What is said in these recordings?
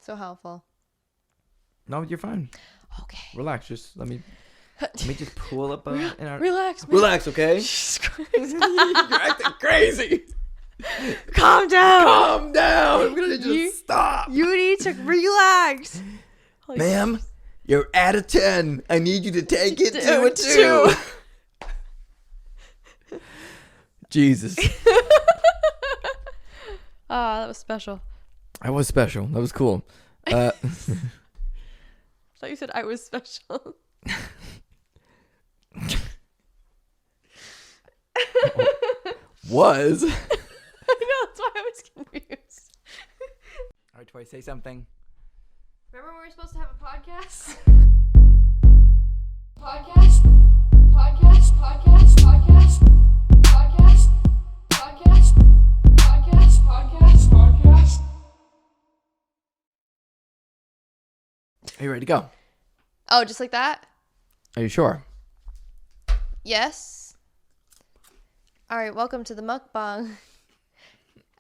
So helpful. No, you're fine. Okay. Relax. Just let me just pull up in our... Relax, okay? Jesus Christ. You're acting crazy. Calm down. Calm down. I'm gonna just stop. You need to relax. Holy Ma'am, you're at a 10. I need you to take it to a 2. Jesus. That was special. That was special. That was cool. I thought you said I was special. Was. I know, that's why I was confused. All right, do I say something? Remember when we were supposed to have a podcast? Are you ready to go? Oh, just like that? Are you sure? Yes. All right, welcome to the mukbang.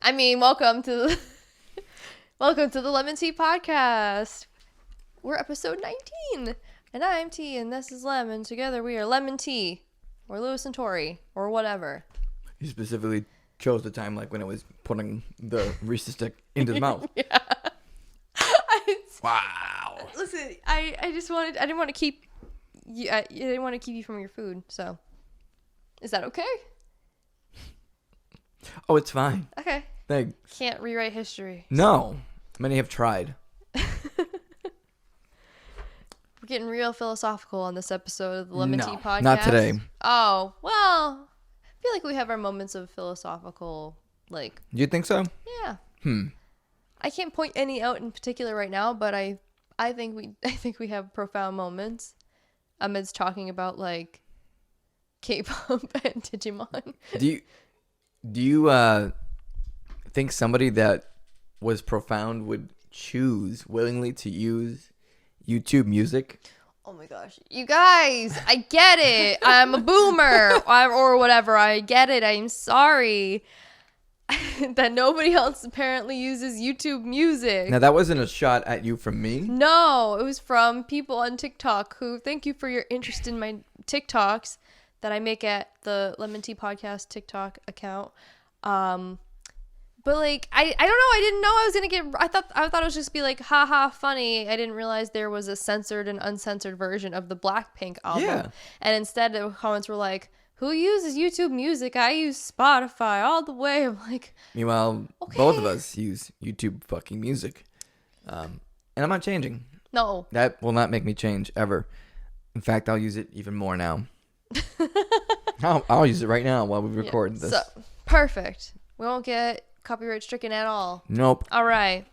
I mean, welcome to the LEM'n'TEA podcast. We're episode 19, and I'm T, and this is Lem, and together we are LEM'n'TEA, or Lewis and Tory, or whatever. You specifically chose the time like when it was putting the Reese's stick into his mouth. Yeah. Wow. Listen, I didn't want to keep you. I didn't want to keep you from your food. So, is that okay? Oh, it's fine. Okay. Thanks. Can't rewrite history. No, many have tried. We're getting real philosophical on this episode of the LEM'n'TEA podcast. Not today. Oh well, I feel like we have our moments of philosophical, like. You think so? Yeah. I I can't point any out in particular right now, but I think we have profound moments amidst talking about like K-pop and Digimon. Do you think somebody that was profound would choose willingly to use YouTube Music? Oh my gosh, you guys! I get it. I'm a boomer or whatever. I get it. I'm sorry. That nobody else apparently uses YouTube Music. Now, that wasn't a shot at you from me. No, it was from people on TikTok who thank you for your interest in my TikToks that I make at the LEM'n'TEA podcast TikTok account. But like I don't know, I didn't know I was gonna get. I thought it was just be like haha funny. I didn't realize there was a censored and uncensored version of the Blackpink album. Yeah. And instead the comments were like, who uses YouTube Music? I use Spotify all the way. I'm like, meanwhile, okay. Both of us use YouTube fucking Music. And I'm not changing. No. That will not make me change, ever. In fact, I'll use it even more now. I'll use it right now while we record this. So, perfect. We won't get copyright stricken at all. Nope. All right.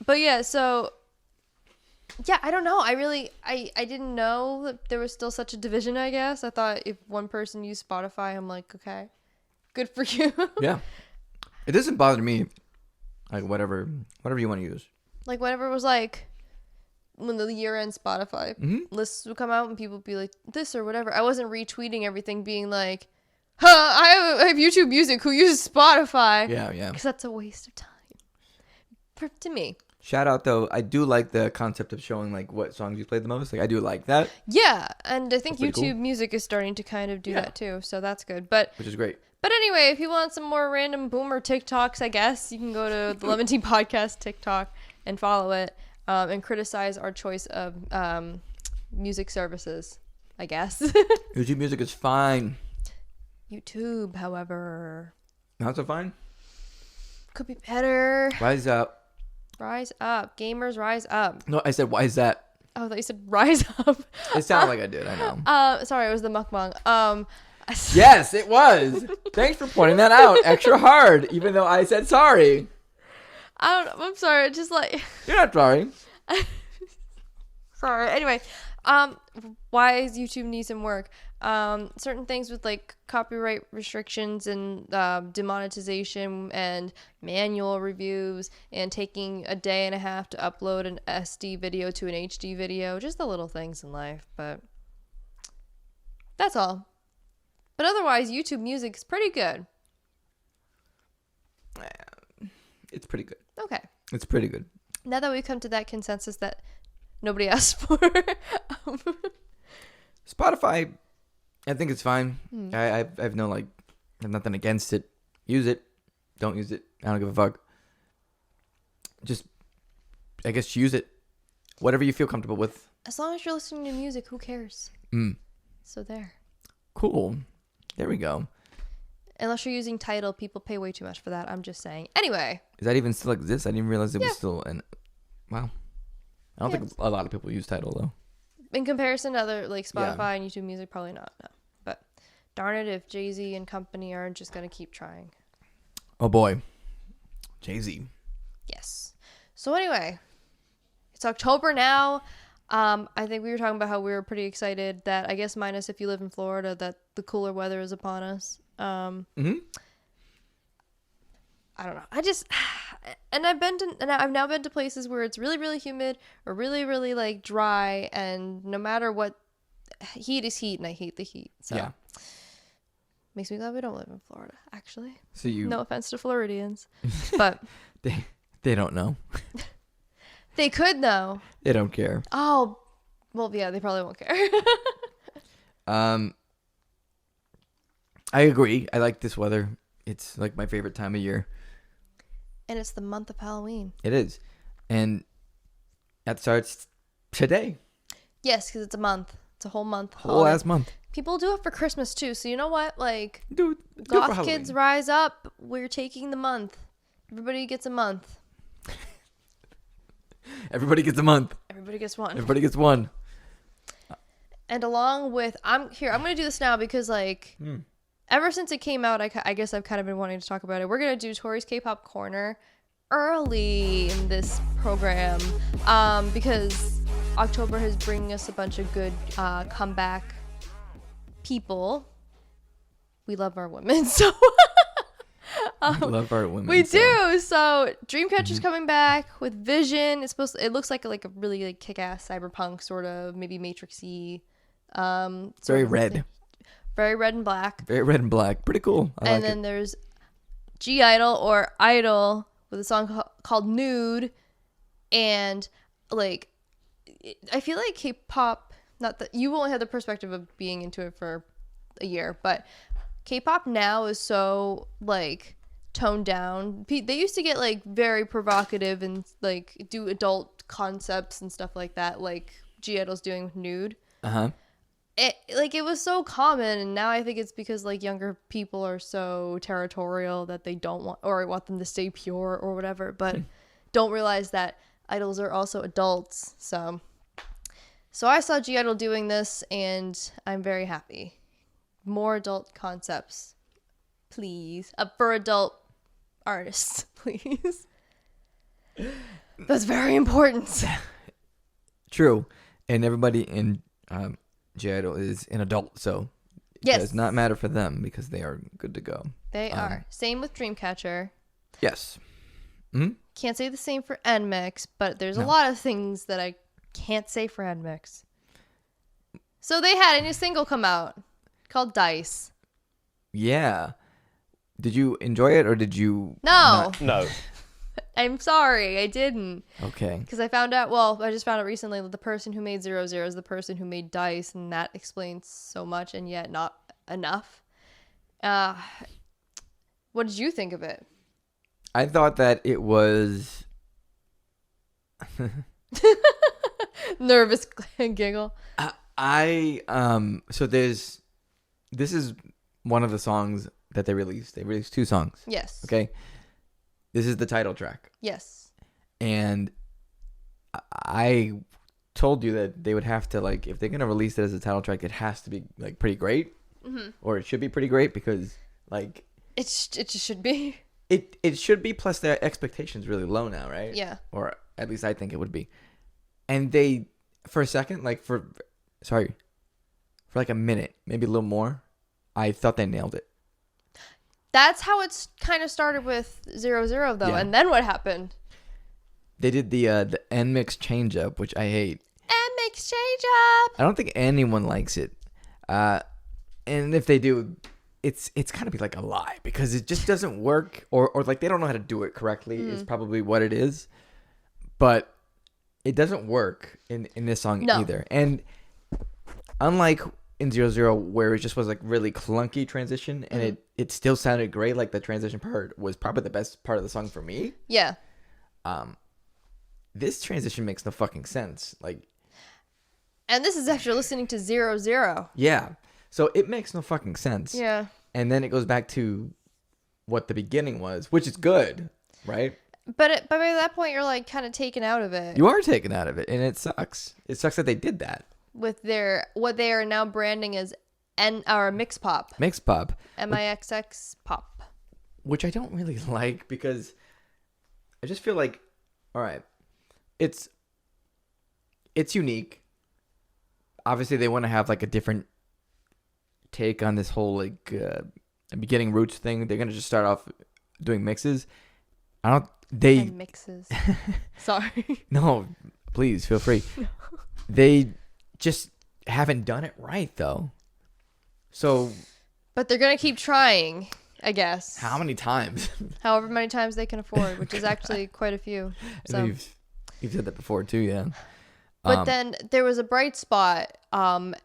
But yeah, so... Yeah, I don't know. I didn't know that there was still such a division, I guess. I thought if one person used Spotify, I'm like, okay, good for you. Yeah. It doesn't bother me. Like, whatever you want to use. Like, whatever was like, when the year-end Spotify lists would come out and people would be like, this or whatever. I wasn't retweeting everything being like, I have YouTube Music, who uses Spotify. Yeah. Because that's a waste of time. To me. Shout out, though. I do like the concept of showing, like, what songs you play the most. Like, I do like that. Yeah, and I think YouTube cool. Music is starting to kind of do that, too. So that's good. Which is great. But anyway, if you want some more random boomer TikToks, I guess, you can go to the LEM'n'TEA podcast TikTok and follow it and criticize our choice of music services, I guess. YouTube Music is fine. YouTube, however. Not so fine? Could be better. Rise up. Rise up. Gamers, rise up. No, I said, why is that? Oh, I thought you said rise up. It sounded like I did, I know. Sorry, it was the mukbang. Yes, it was. Thanks for pointing that out extra hard, even though I said sorry. I'm sorry, just like... You're not sorry. Sorry. Anyway, why does YouTube need some work? Certain things with like copyright restrictions and demonetization and manual reviews and taking a day and a half to upload an SD video to an HD video, just the little things in life, but that's all. But otherwise, YouTube Music's pretty good. It's pretty good. Okay. It's pretty good. now that we've come to that consensus that nobody asked for. Spotify, I think it's fine. I have no I have nothing against it. Use it. Don't use it. I don't give a fuck. Just, I guess, use it. Whatever you feel comfortable with. As long as you're listening to music, who cares? So there. Cool. There we go. Unless you're using Tidal, people pay way too much for that. I'm just saying. Anyway. Does that even still exist? I didn't realize it was still wow. I don't think a lot of people use Tidal though. In comparison to other Spotify and YouTube Music, probably not. No. But darn it if Jay-Z and company are just gonna keep trying. Oh boy, Jay-Z. Yes. So anyway, it's October now. I think we were talking about how we were pretty excited that, I guess minus if you live in Florida, that the cooler weather is upon us. I don't know. I've now been to places where it's really, really humid or really, really dry, and no matter what, heat is heat, and I hate the heat. So yeah. Makes me glad we don't live in Florida, actually. So no offense to Floridians, but they don't know. They could though. They don't care. Oh, well, yeah, they probably won't care. I agree. I like this weather. It's my favorite time of year. And it's the month of Halloween. It is. And that starts today. Yes, because it's a month. It's a whole month. Whole ass month. People do it for Christmas too. So you know what? Dude, goth kids rise up. We're taking the month. Everybody gets a month. Everybody gets a month. Everybody gets one. Everybody gets one. And along with, I'm going to do this now because ever since it came out, I guess I've kind of been wanting to talk about it. We're going to do Tory's K-pop Corner early in this program because October is bringing us a bunch of good comeback people. We love our women, so... we love our women. We do. So Dreamcatcher's coming back with Vision. It looks like a really kick-ass cyberpunk sort of, maybe Matrix-y. Very red. Very red and black. Very red and black. Pretty cool. And then there's G-Idol or Idol with a song called Nude. And I feel like K-pop, not that you only have the perspective of being into it for a year, but K-pop now is so toned down. They used to get very provocative and do adult concepts and stuff like that, like G-Idol's doing with Nude. It was so common, and now I think it's because younger people are so territorial that they don't want them to stay pure or whatever, but don't realize that idols are also adults. So I saw G-Idol doing this, and I'm very happy. More adult concepts, please. For adult artists, please. That's very important. True. And everybody in G-Idol is an adult, so it does not matter for them because they are good to go. They are. Same with Dreamcatcher. Yes. Can't say the same for NMIXX, but there's a lot of things that I can't say for NMIXX. So they had a new single come out called Dice. Yeah. Did you enjoy it or did you No. No. I'm sorry, I didn't. Okay. Because I just found out recently that the person who made 00 is the person who made Dice, and that explains so much and yet not enough. What did you think of it? I thought that it was nervous giggle. So this is one of the songs that they released. They released 2 songs. Yes. Okay. This is the title track. Yes. And I told you that they would have to if they're gonna release it as a title track, it has to be pretty great, or it should be pretty great because it just should be. It should be. Plus, their expectations really low now, right? Yeah. Or at least I think it would be. And they, for a second, for a minute, maybe a little more, I thought they nailed it. That's how it's kind of started with 00 though, Yeah. and then what happened? They did the NMIXX change up, which I hate. NMIXX change up. I don't think anyone likes it, and if they do, it's kind of a lie because it just doesn't work, or they don't know how to do it correctly. Is probably what it is. but it doesn't work in this song either. And unlike in 0 where it just was like really clunky transition, and it still sounded great, like the transition part was probably the best part of the song for me. Yeah. This transition makes no fucking sense. Like, and this is after listening to 0. Yeah. So it makes no fucking sense. Yeah. And then it goes back to what the beginning was, which is good, right? But by that point, you're like kind of taken out of it. You are taken out of it, and it sucks. It sucks that they did that. With what they are now branding as mix pop. Mix pop. MIXX pop. Which I don't really like, because I just feel like, all right, it's unique. Obviously, they want to have like a different take on this whole like beginning roots thing. They're gonna just start off doing mixes. And mixes. Sorry. No, please feel free. No. They just haven't done it right though. So. But they're gonna keep trying, I guess. How many times? However many times they can afford, which is actually quite a few. So. You've said that before too, yeah. But then there was a bright spot, and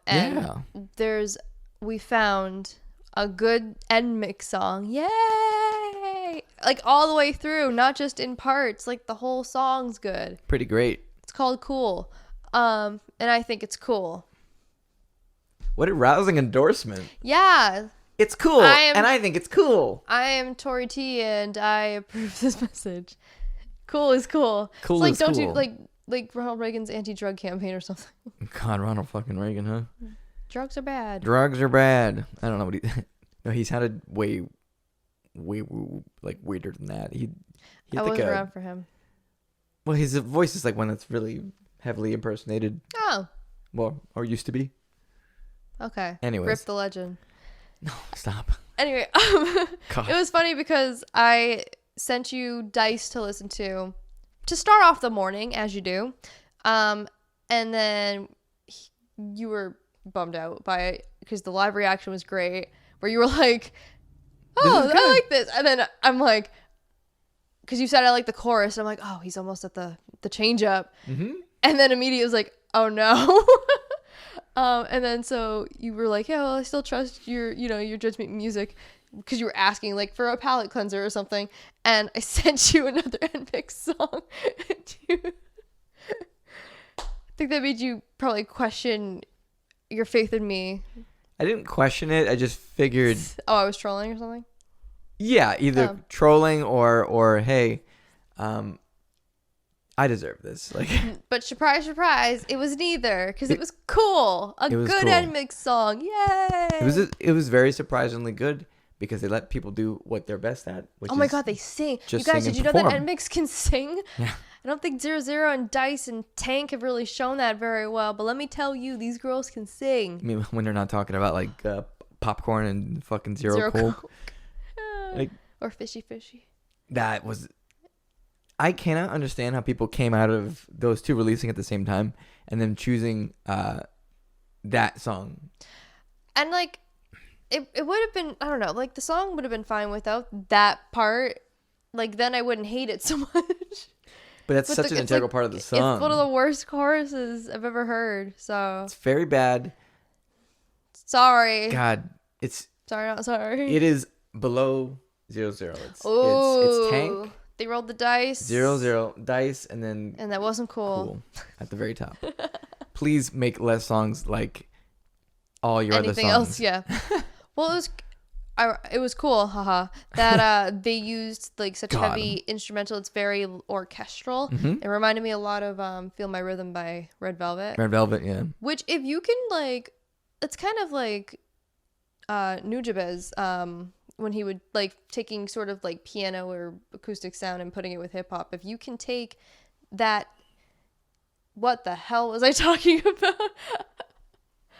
we found a good NMIXX song. Yay! Like all the way through, not just in parts. Like the whole song's good. Pretty great. It's called Cool. And I think it's cool. What a rousing endorsement. Yeah. It's cool, and I think it's cool. I am Tory T, and I approve this message. Cool is cool. Cool it's like, is don't cool. you like Ronald Reagan's anti-drug campaign or something? God, Ronald fucking Reagan, huh? Drugs are bad. Drugs are bad. I don't know what he. No, he sounded way like weirder than that. I wasn't around for him. Well, his voice is like one that's really heavily impersonated. Oh. Well, or used to be. Okay. Anyways. Rip the legend. No, stop. Anyway, it was funny because I sent you Dice to listen to start off the morning, as you do. And then you were bummed out by it because the live reaction was great, where you were like, oh, I like this. And then I'm like, because you said I like the chorus. And I'm like, oh, he's almost at the change up. Mm-hmm. And then immediately it was like, oh no. And then so you were like, yeah, well, I still trust your judgment music, because you were asking like for a palate cleanser or something. And I sent you another NMIXX song. I think that made you probably question your faith in me. I didn't question it. I just figured. Oh, I was trolling or something? Yeah, either trolling or hey, I deserve this. Like, but surprise, surprise, it was neither, because it was cool. A good cool. NMIXX song, yay! It was very surprisingly good, because they let people do what they're best at. Which oh my god, they sing! You guys, did you know that NMIXX can sing? Yeah. I don't think 0 and Dice and Tank have really shown that very well, but let me tell you, these girls can sing. I mean, when they're not talking about like popcorn and fucking zero Coke. Like, or fishy. That was. I cannot understand how people came out of those two releasing at the same time and then choosing that song. And like, it would have been, I don't know, like the song would have been fine without that part. Like, then I wouldn't hate it so much. But that's such an integral part of the song. It's one of the worst choruses I've ever heard. So it's very bad. Sorry. God, it's sorry, not sorry. It is below 0. It's Tank. They rolled the dice. 0 Dice, and that wasn't cool at the very top. Please make less songs like all your anything other songs. Else, yeah. Well, it was cool, haha. That they used like such heavy instrumental. It's very orchestral. Mm-hmm. It reminded me a lot of "Feel My Rhythm" by Red Velvet. Red Velvet, yeah. Which, if you can like, it's kind of like Nujabes, when he would like taking sort of like piano or acoustic sound and putting it with hip hop. If you can take that, what the hell was I talking about?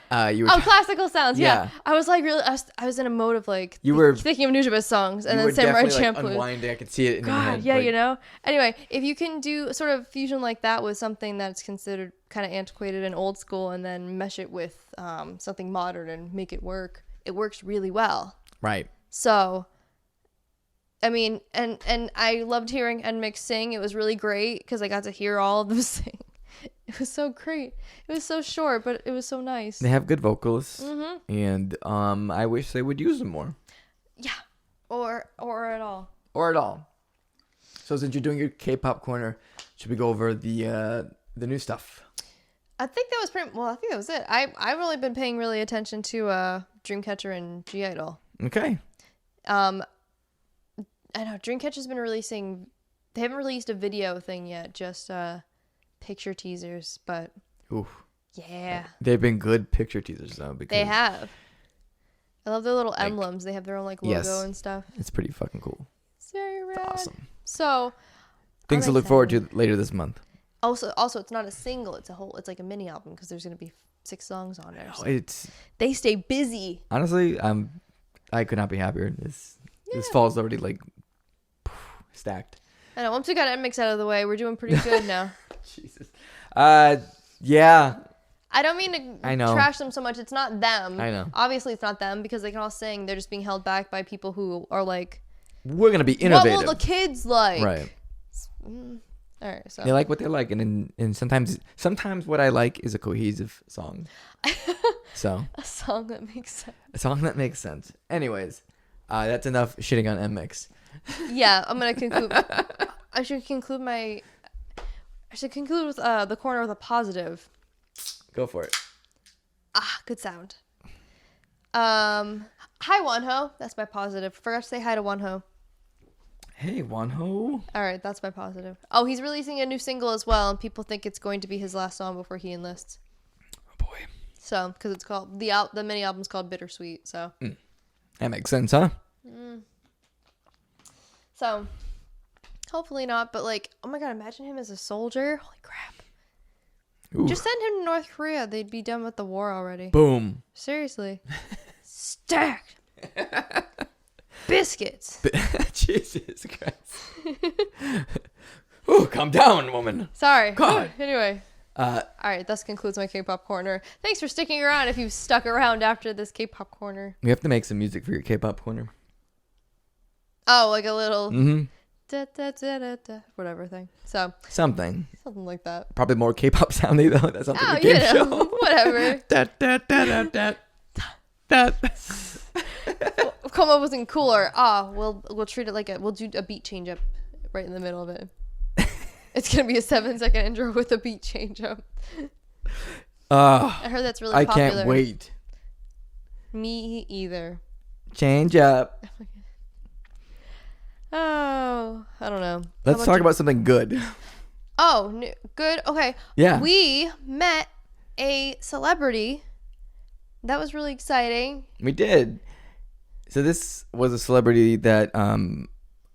Classical sounds. Yeah. I was like really. I was in a mode of like thinking of Nujabes songs, and then Samurai Champloo. Like unwinding. I could see it in your head. Yeah, like, Anyway, if you can do sort of fusion like that with something that's considered kind of antiquated and old school, and then mesh it with something modern and make it work, it works really well. Right. So, I mean, and I loved hearing NMIXX sing. It was really great because I got to hear all of them sing. It was so great. It was so short, but it was so nice. They have good vocalists, Mm-hmm. and I wish they would use them more. Yeah, or at all. Or at all. So since you're doing your K-pop corner, should we go over the new stuff? I think that was pretty. Well, I think that was it. I've really been paying really attention to Dreamcatcher and G-Idol. Okay. I know Dreamcatcher's been releasing. They haven't released a video thing yet, just picture teasers. But Oof. yeah, They've been good picture teasers though. Because they have. I love their little emblems. They have their own logo yes, and stuff. It's pretty fucking cool. It's very rad. It's awesome. So Things to look forward to later this month. Also, it's not a single. It's like a mini album because there's gonna be 6 songs on there. So they stay busy. Honestly, I could not be happier. This fall's already like stacked. I know. Once we got NMIXX out of the way, we're doing pretty good now. Jesus. Yeah. I don't mean to trash them so much. It's not them. I know. Obviously, it's not them because they can all sing. They're just being held back by people who are like, we're gonna be innovative. what will the kids like? Right. All right. So they like what they like, and sometimes what I like is a cohesive song. So a song that makes sense. A song that makes sense. Anyways, that's enough shitting on NMIXX. Yeah, I'm gonna conclude. I should conclude with the corner with a positive. Go for it. Good sound. Hi Wonho. That's my positive. Forgot to say hi to Wonho. Hey Wonho. All right, that's my positive. Oh, he's releasing a new single as well, and people think it's going to be his last song before he enlists. Oh boy. So, because it's called the mini album's called Bittersweet. So. That makes sense, huh? So, hopefully not. But like, oh my god, imagine him as a soldier. Holy crap. Ooh. Just send him to North Korea. They'd be done with the war already. Boom. Seriously. Stacked. Biscuits. Jesus Christ. Ooh, calm down, woman. Sorry. God. Anyway. All right, thus concludes my K-pop corner. Thanks for sticking around if you've stuck around after this K-pop corner. We have to make some music for your K-pop corner. Oh, like a little Mm-hmm. whatever thing. So something like that. Probably more K-pop sounding though. That sounds like a game show. Whatever. We'll come up with something cooler. We'll treat it like we'll do a beat change up right in the middle of it. It's gonna be a 7-second intro with a beat change up. I heard that's really popular. I can't wait. Me either. Change up. Oh, I don't know. Let's talk about something good. Oh, good. Okay. Yeah. We met a celebrity. That was really exciting. We did. So this was a celebrity that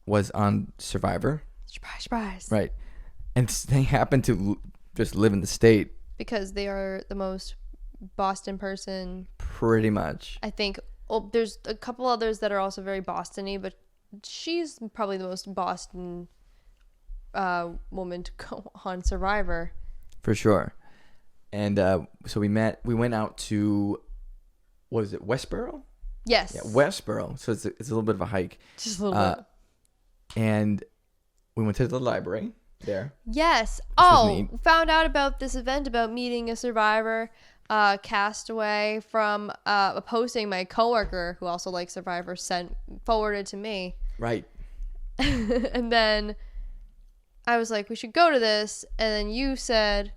was on Survivor. Surprise. Right. And they happen to just live in the state. Because they are the most Boston person. Pretty much. I think. Well, there's a couple others that are also very Boston-y, but she's probably the most Boston woman to go on Survivor. For sure. And so we went out to, what is it, Westboro? Yes. Yeah, Westboro. So it's a little bit of a hike. Just a little bit. And we went to the library there. Yes. Found out about this event about meeting a Survivor castaway from a posting my coworker, who also likes Survivor, forwarded to me. Right. And then I was like, we should go to this. And then you said,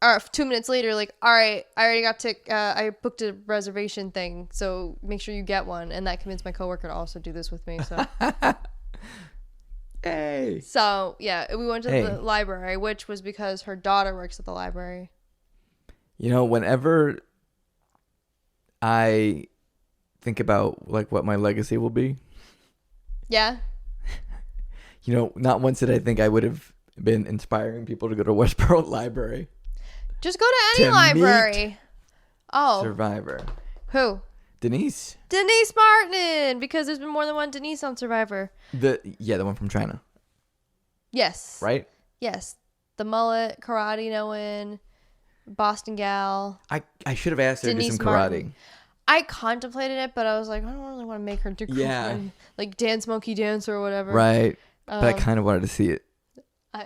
or 2 minutes later, like, all right, I already got I booked a reservation thing, so make sure you get one. And that convinced my coworker to also do this with me. So, hey. So yeah, we went to the library, which was because her daughter works at the library. You know, whenever I think about like what my legacy will be. Yeah. You know, not once did I think I would have been inspiring people to go to Westboro Library. Just go to any library. Survivor. Who? Denise Martin, because there's been more than one Denise on Survivor. The one from China. Yes. Right? Yes. The mullet, karate knowing, Boston gal. I should have asked her to do some karate. Martin. I contemplated it, but I was like, I don't really want to make her do like Dance Monkey Dance or whatever. Right. But I kind of wanted to see it.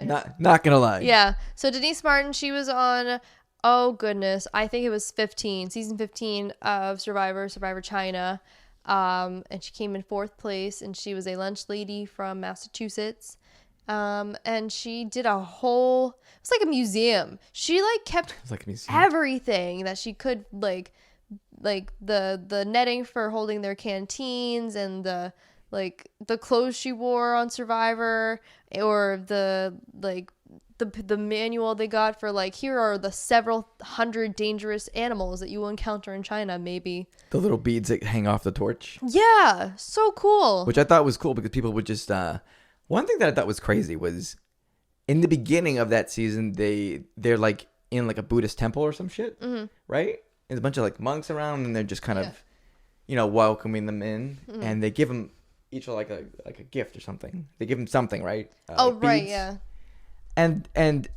Not gonna lie. Yeah. So Denise Martin, she was on, oh goodness, I think it was season 15 of Survivor China. And she came in 4th place, and she was a lunch lady from Massachusetts. And she did it was like a museum. She like kept everything that she could, like the netting for holding their canteens, and the clothes she wore on Survivor, or the manual they got for like, here are the several hundred dangerous animals that you will encounter in China, maybe. The little beads that hang off the torch. Yeah, so cool. Which I thought was cool because people would just one thing that I thought was crazy was in the beginning of that season they're like in like a Buddhist temple or some shit, right? There's a bunch of like monks around, and they're just kind of, welcoming them in, and they give them each like a gift or something. They give them something, right? Like right, beads. yeah. And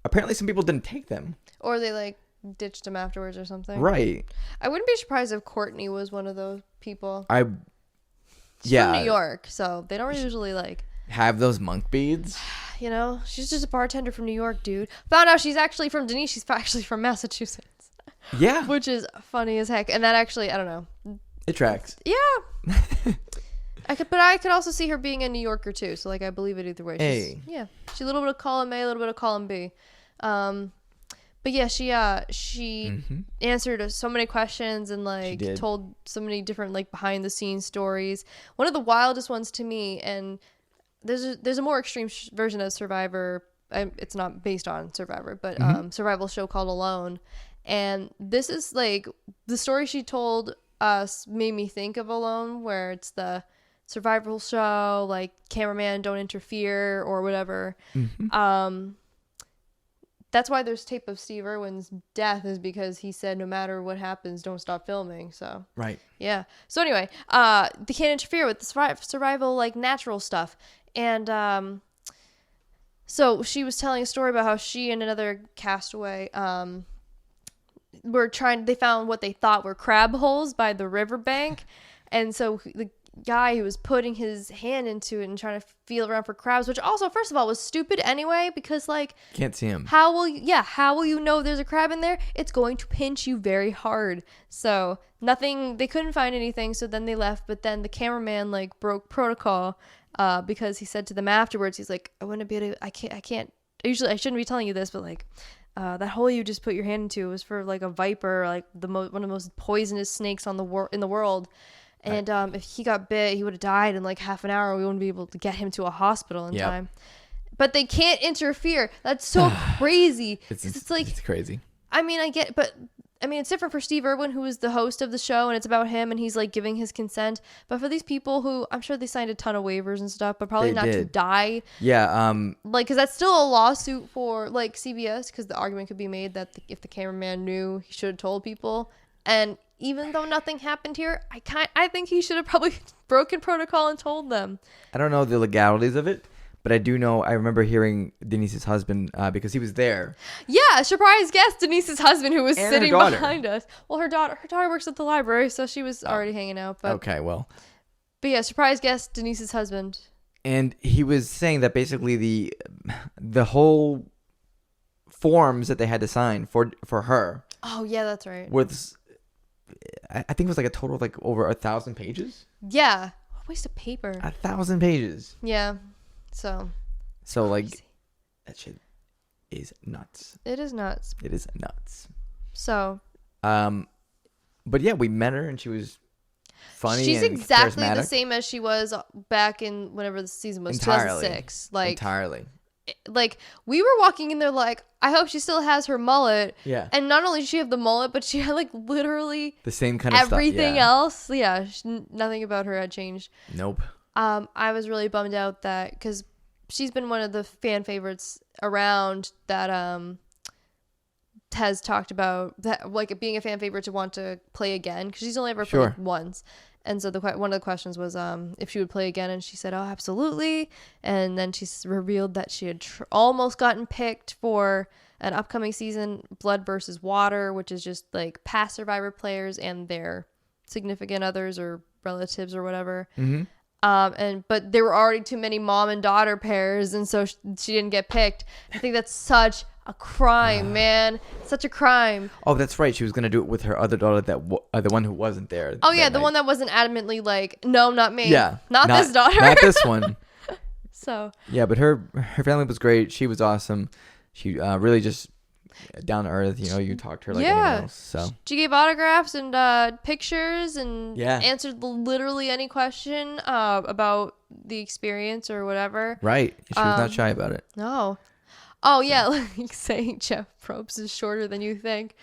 apparently some people didn't take them, or they like ditched them afterwards or something. Right. I wouldn't be surprised if Courtney was one of those people. She's from New York, so they don't usually like have those monk beads. She's just a bartender from New York, dude. Found out she's actually from Denise. She's actually from Massachusetts. Yeah. Which is funny as heck. And that actually, I don't know. It tracks. Yeah. But I could also see her being a New Yorker too. So like, I believe it either way. She's a little bit of column A, a little bit of column B. But yeah, she answered so many questions, and like told so many different like behind the scenes stories. One of the wildest ones to me, and there's a more extreme version of Survivor. It's not based on Survivor, but survival show called Alone. And this is like the story she told us made me think of Alone, where it's the survival show, like cameraman don't interfere or whatever. That's why there's tape of Steve Irwin's death, is because he said no matter what happens, don't stop filming. So right. Yeah. So anyway, they can't interfere with the survival like natural stuff. And so she was telling a story about how she and another castaway they found what they thought were crab holes by the riverbank. And so the guy who was putting his hand into it and trying to feel around for crabs, which also, first of all, was stupid anyway, because like, can't see him. How will you know there's a crab in there? It's going to pinch you very hard. So they couldn't find anything. So then they left. But then the cameraman like broke protocol because he said to them afterwards, he's like, I can't, usually I shouldn't be telling you this, but like, that hole you just put your hand into was for like a viper, like one of the most poisonous snakes in the world. And if he got bit, he would have died in like half an hour. We wouldn't be able to get him to a hospital in time. But they can't interfere. That's so crazy. It's like, it's crazy. I mean, I get, but I mean, it's different for Steve Irwin, who is the host of the show, and it's about him, and he's like giving his consent. But for these people who, I'm sure they signed a ton of waivers and stuff, but probably not to die. Yeah. Like, because that's still a lawsuit for like CBS, because the argument could be made that if the cameraman knew, he should have told people. And even though nothing happened here, I think he should have probably broken protocol and told them. I don't know the legalities of it, but I do know, I remember hearing Denise's husband, because he was there. Yeah, surprise guest, Denise's husband, who was sitting behind us. Well, her daughter works at the library, so she was already hanging out. But, okay, well. But yeah, surprise guest, Denise's husband. And he was saying that basically the whole forms that they had to sign for her. Oh, yeah, that's right. Was, I think it was like a total of like over 1,000 pages. Yeah. What a waste of paper. 1,000 pages. Yeah. So like, that shit is nuts. It is nuts. It is nuts. So, but yeah, we met her and she was funny. She's and exactly charismatic. The same as she was back in whenever the season was, Entirely. 2006. Like entirely. Like, we were walking in there like, I hope she still has her mullet. Yeah. And not only did she have the mullet, but she had like literally the same kind of everything stuff. else. Yeah. Nothing about her had changed. Nope. I was really bummed out that, because she's been one of the fan favorites around that has talked about that, like, being a fan favorite to want to play again, because she's only ever played once. And so one of the questions was if she would play again, and she said, oh, absolutely. And then she revealed that she had almost gotten picked for an upcoming season, Blood versus Water, which is just like past Survivor players and their significant others or relatives or whatever. But there were already too many mom and daughter pairs, and so she didn't get picked. I think that's such a crime, man. Such a crime. Oh, that's right. She was gonna do it with her other daughter, the one who wasn't there. Oh yeah, the one that wasn't adamantly like, no, not me. Yeah, not this daughter. Not this one. So yeah, but her family was great. She was awesome. She really just down to earth. You know, you talked to her like anyone else. So she gave autographs and pictures and answered literally any question about the experience or whatever. Right, she was not shy about it. No. Oh yeah, like saying Jeff Probst is shorter than you think.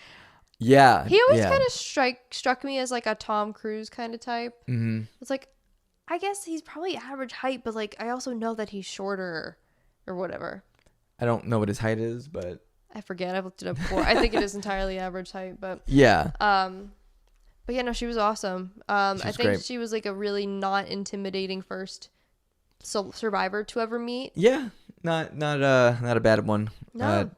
Yeah, he always kind of struck me as like a Tom Cruise kind of type. It's like, I guess he's probably average height, but like I also know that he's shorter or whatever. I don't know what his height is, but I forget. I've looked it up before. I think it is entirely average height, but yeah. But yeah, no, she was awesome. I think great. she was like a really not intimidating first survivor to ever meet. Yeah, not a bad one. No.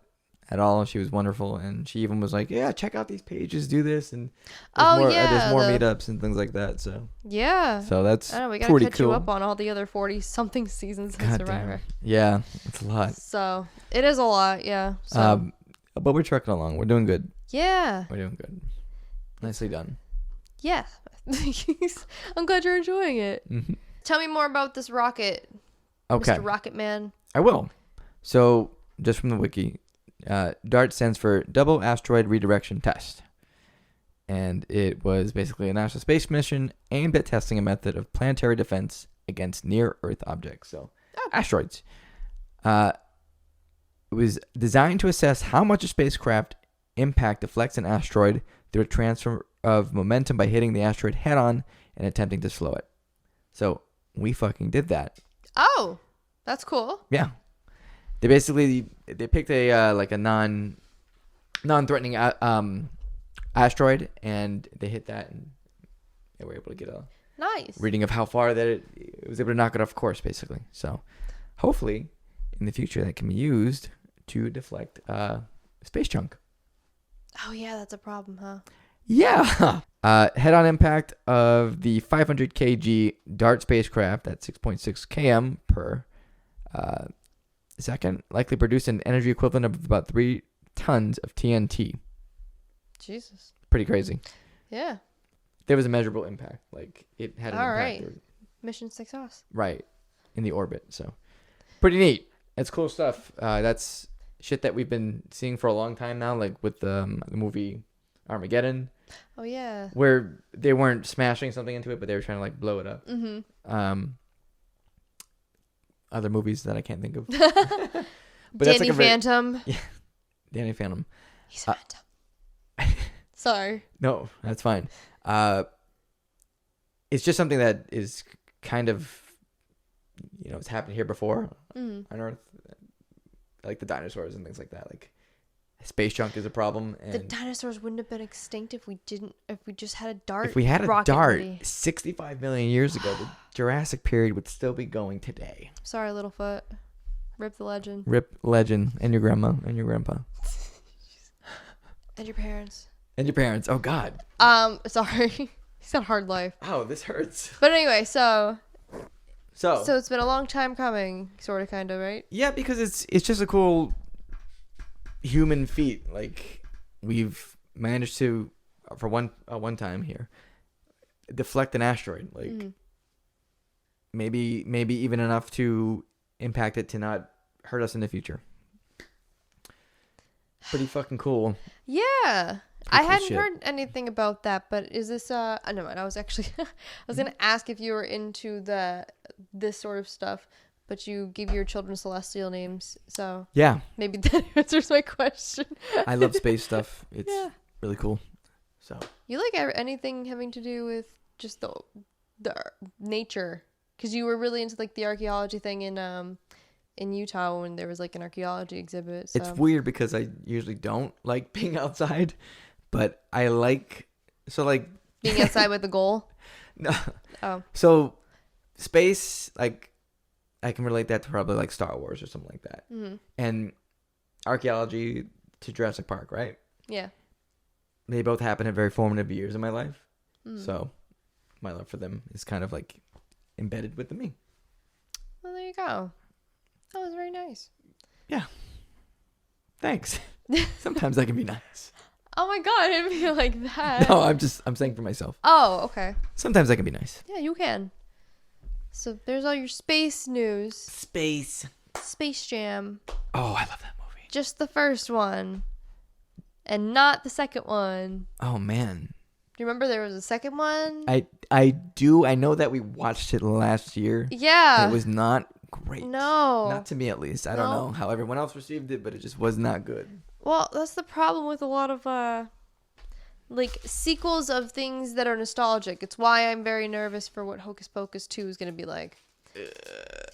At all. She was wonderful, and she even was like, "Yeah, check out these pages, do this, and there's more meetups and things like that." So yeah, so that's I know, we gotta pretty catch cool. you up on all the other 40-something seasons of Survivor. Yeah, it's a lot. So it is a lot, yeah. So but we're trucking along. We're doing good. Yeah, we're doing good. Nicely done. Yeah, I'm glad you're enjoying it. Tell me more about this rocket. Okay, Mr. Rocket Man. I will. So just from the wiki. DART stands for Double Asteroid Redirection Test. And it was basically a NASA space mission aimed at testing a method of planetary defense against near-Earth objects. So, asteroids. It was designed to assess how much a spacecraft impact deflects an asteroid through a transfer of momentum by hitting the asteroid head-on and attempting to slow it. So, we fucking did that. Oh, that's cool. Yeah. They picked a like a non-threatening asteroid, and they hit that, and they were able to get a reading of how far that it was able to knock it off course, basically. So hopefully in the future that can be used to deflect space junk. Oh yeah, that's a problem, huh? Yeah. Head-on impact of the 500 kg DART spacecraft at 6.6 km per second likely produced an energy equivalent of about 3 tons of TNT. Jesus. Pretty crazy. Yeah. There was a measurable impact. Like, it had an impact. Right. Mission success. Right. In the orbit. So, pretty neat. That's cool stuff. That's shit that we've been seeing for a long time now, like with the movie Armageddon. Oh, yeah. Where they weren't smashing something into it, but they were trying to, like, blow it up. Other movies that I can't think of. But Danny Phantom. Yeah, Danny Phantom. He's a phantom. Sorry. No, that's fine. It's just something that is kind of, it's happened here before on Earth. Like the dinosaurs and things like that. Like, space junk is a problem. And the dinosaurs wouldn't have been extinct if we just had a DART. If we had a DART ready. 65 million years ago, the Jurassic period would still be going today. Sorry, Littlefoot. Rip the legend. Rip legend and your grandma and your grandpa. And your parents. And your parents. Oh, God. Sorry. He's got a hard life. Oh, this hurts. But anyway, so it's been a long time coming, sort of, kind of, right? Yeah, because it's just a cool human feat. Like, we've managed to, for one time here, deflect an asteroid. Like, maybe even enough to impact it to not hurt us in the future. Pretty fucking cool. Yeah. I hadn't heard anything about that, but is this no, I was actually I was gonna ask if you were into this sort of stuff, but you give your children celestial names, so yeah, maybe that answers my question. I love space stuff. It's really cool. So you like anything having to do with just the nature, because you were really into like the archaeology thing in Utah when there was like an archaeology exhibit. So. It's weird because I usually don't like being outside, but I like being outside with a goal. No. Oh. So space, like, I can relate that to probably like Star Wars or something like that. And archaeology, to Jurassic Park, right? Yeah. They both happened at very formative years in my life. So my love for them is kind of like embedded within me. Well, there you go. That was very nice. Yeah. Thanks. Sometimes I can be nice. Oh my god, I didn't feel like that. No, I'm saying for myself. Oh, okay. Sometimes I can be nice. Yeah, you can. So there's all your space news. Space Jam. Oh, I love that movie. Just the first one. And not the second one. Oh, man. Do you remember there was a second one? I do. I know that we watched it last year. Yeah. It was not great. No. Not to me, at least. I don't know how everyone else received it, but it just was not good. Well, that's the problem with a lot of like sequels of things that are nostalgic. It's why I'm very nervous for what Hocus Pocus 2 is going to be like.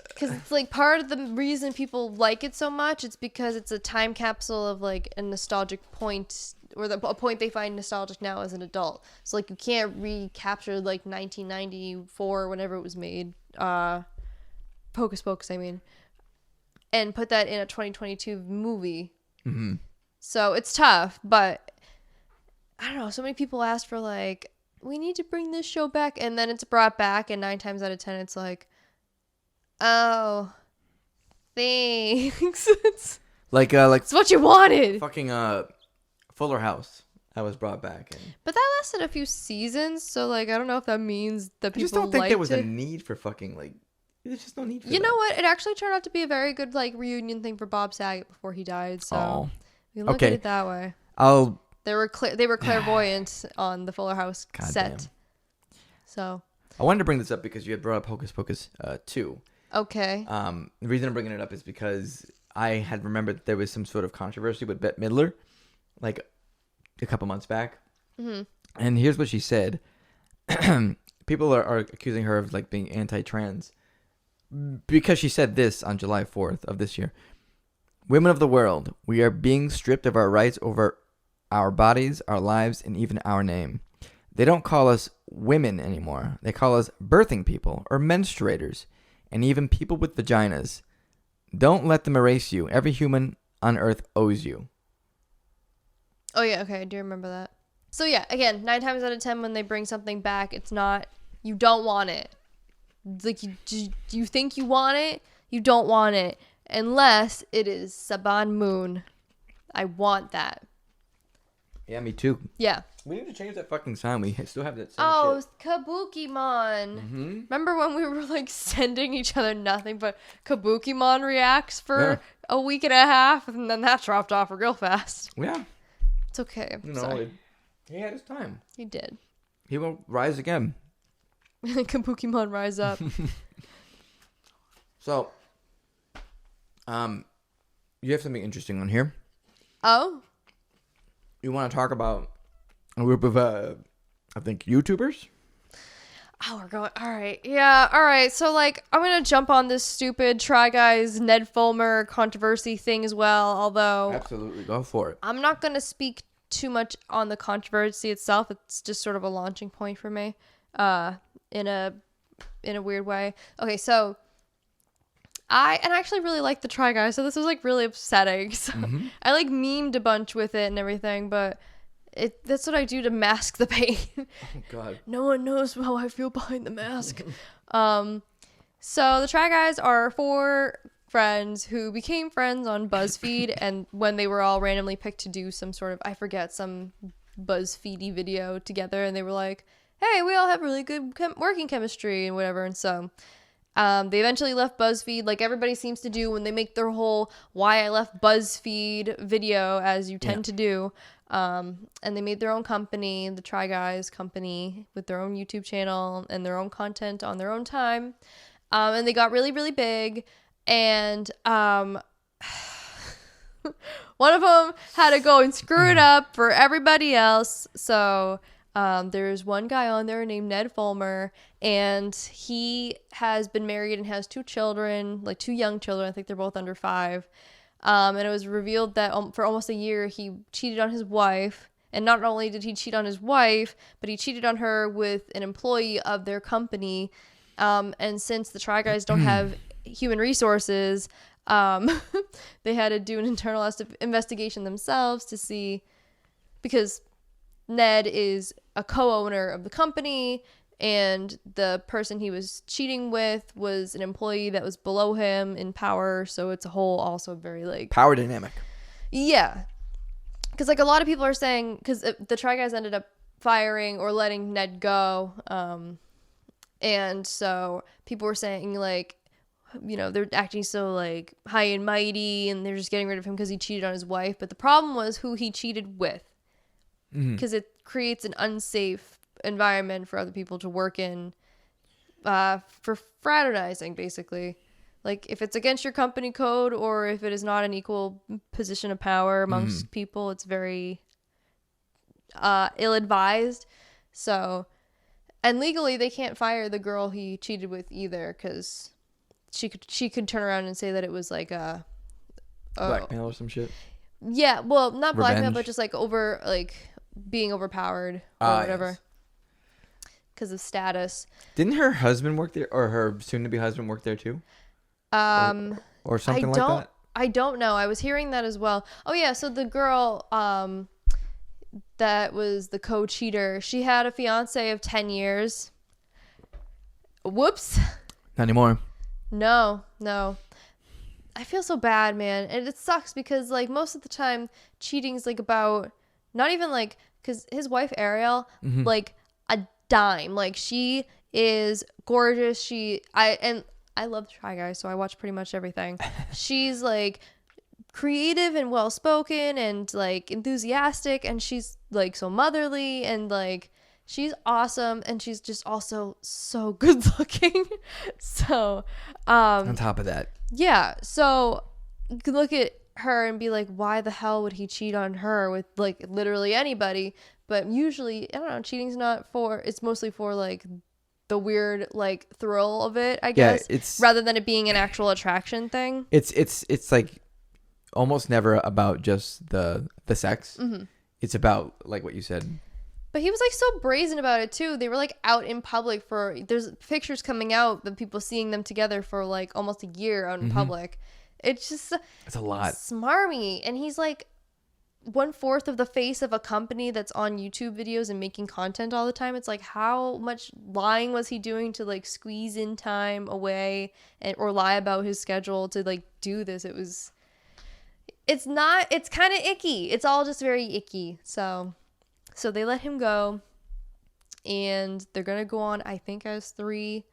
Because it's like part of the reason people like it so much, it's because it's a time capsule of like a nostalgic point, or a point they find nostalgic now as an adult. So like you can't recapture like 1994, whenever it was made, Hocus Pocus, I mean, and put that in a 2022 movie. Mm-hmm. So it's tough, but I don't know. So many people ask for like, we need to bring this show back, and then it's brought back, and 9 times out of 10, it's like, oh, thanks. it's it's what you wanted. Fucking Fuller House. That was brought back. But that lasted a few seasons, so like I don't know if that means that people. I just don't think there was it. a need for fucking like. There's just no need for. You know what? It actually turned out to be a very good like reunion thing for Bob Saget before he died. So we can look at it that way. They were clairvoyant on the Fuller House set. Damn. So I wanted to bring this up because you had brought up Hocus Pocus 2. Okay. The reason I'm bringing it up is because I had remembered that there was some sort of controversy with Bette Midler, like a couple months back. Mm-hmm. And here's what she said. People are accusing her of like being anti-trans because she said this on July 4th of this year. Women of the world, we are being stripped of our rights over our bodies, our lives, and even our name. They don't call us women anymore. They call us birthing people or menstruators and even people with vaginas. Don't let them erase you. Every human on earth owes you. Oh, yeah. Okay. I do remember that. So, yeah. Again, 9 times out of 10 when they bring something back, it's not, you don't want it. Like, you think you want it, you don't want it. Unless it is Saban Moon. I want that. Yeah, me too. Yeah. We need to change that fucking sign. We still have that same shit. Kabukimon. Mm-hmm. Remember when we were like sending each other nothing but Kabukimon reacts for a week and a half, and then that dropped off real fast. Yeah. It's okay. He had his time. He did. He will rise again. Kabukimon rise up. So, you have something interesting on here. Oh? You want to talk about a group of, I think, YouTubers? Oh, we're going. All right. Yeah. All right. So, like, I'm going to jump on this stupid Try Guys Ned Fulmer controversy thing as well, although. Absolutely. Go for it. I'm not going to speak too much on the controversy itself. It's just sort of a launching point for me in a weird way. Okay. So, I actually really like the Try Guys, so this was like really upsetting. So I like memed a bunch with it and everything, but that's what I do to mask the pain. Oh God. No one knows how I feel behind the mask. So the Try Guys are 4 friends who became friends on BuzzFeed, and when they were all randomly picked to do some sort of, I forget, some BuzzFeedy video together, and they were like, hey, we all have really good working chemistry and whatever, and so they eventually left BuzzFeed, like everybody seems to do when they make their whole why I left BuzzFeed video, as you tend to do. And they made their own company, the Try Guys company, with their own YouTube channel and their own content on their own time. And they got really, really big. And one of them had to go and screw it up for everybody else. So there's one guy on there named Ned Fulmer, and he has been married and has 2 children, like 2 young children. I think they're both under 5. And it was revealed that for almost a year he cheated on his wife. And not only did he cheat on his wife, but he cheated on her with an employee of their company. And since the Try Guys don't have human resources, They had to do an internal investigation themselves to see, because Ned is a co-owner of the company, and the person he was cheating with was an employee that was below him in power. So it's a whole also very like power dynamic. Yeah. Because like a lot of people are saying, because the Try Guys ended up firing or letting Ned go. And so people were saying like, you know, they're acting so like high and mighty and they're just getting rid of him because he cheated on his wife. But the problem was who he cheated with, because it creates an unsafe environment for other people to work in, for fraternizing, basically. Like if it's against your company code or if it is not an equal position of power amongst people, it's very ill-advised. So, and legally they can't fire the girl he cheated with either, because she could turn around and say that it was like a blackmail or some shit. Yeah, well, not blackmail, Revenge. but just like being overpowered or whatever. Because of status. Didn't her husband work there, or her soon-to-be husband work there too? Or something like that? I don't know. I was hearing that as well. Oh, yeah. So the girl that was the co-cheater, she had a fiance of 10 years. Whoops. Not anymore. No. I feel so bad, man. And it sucks because, like, most of the time, cheating's, like, about not even, like, because his wife, Ariel, like, a dime. Like, she is gorgeous. I love Try Guys, so I watch pretty much everything. She's like creative and well spoken and like enthusiastic, and she's like so motherly, and like she's awesome, and she's just also so good looking. So on top of that, yeah, so you can look at her and be like, why the hell would he cheat on her with like literally anybody? But usually, I don't know, cheating's not for, it's mostly for like the weird like thrill of it, I guess. Yeah, it's rather than it being an actual attraction thing. It's like almost never about just the sex. It's about like what you said. But he was like so brazen about it too. They were like out in public there's pictures coming out of people seeing them together for like almost a year out in public. It's just, it's a lot. Smarmy. And he's like 1/4 of the face of a company that's on YouTube videos and making content all the time. It's like, how much lying was he doing to like squeeze in time away or lie about his schedule to like do this? It's kind of icky. It's all just very icky. So they let him go, and they're going to go on, I think, as 3,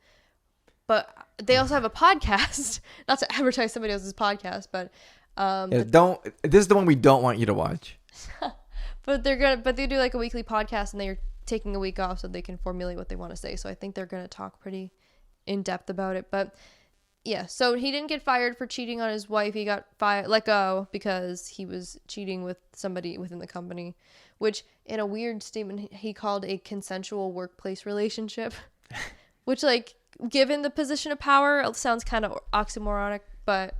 but they also have a podcast, not to advertise somebody else's podcast, but this is the one we don't want you to watch. but they do like a weekly podcast, and they're taking a week off so they can formulate what they want to say. So I think they're going to talk pretty in depth about it. But yeah, so he didn't get fired for cheating on his wife. He got let go because he was cheating with somebody within the company, which in a weird statement he called a consensual workplace relationship, which like given the position of power, it sounds kind of oxymoronic, but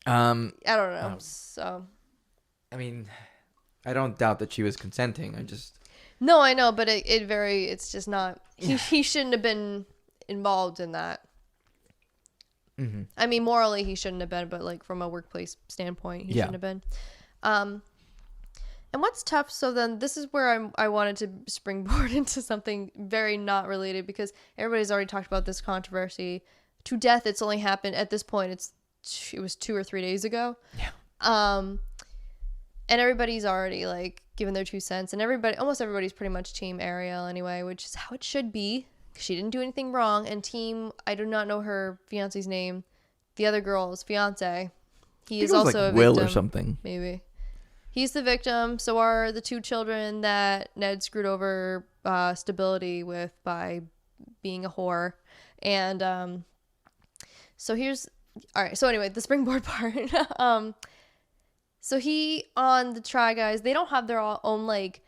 I don't know. So, I mean, I don't doubt that she was consenting. No, I know, but it's just not. He shouldn't have been involved in that. I mean, morally he shouldn't have been, but like from a workplace standpoint, he shouldn't have been. And what's tough? So then this is where I wanted to springboard into something very not related, because everybody's already talked about this controversy to death. It's only happened at this point. It was 2 or 3 days ago. Yeah. And everybody's already like given their 2 cents, and almost everybody's pretty much team Ariel anyway, which is how it should be. She didn't do anything wrong. And team, I do not know her fiance's name. The other girl's fiance. He is also like a Will victim. Or something. Maybe. He's the victim. So are the 2 children that Ned screwed over stability with by being a whore. And so here's, all right. So anyway, the springboard part. So he on the Try Guys, they don't have their own like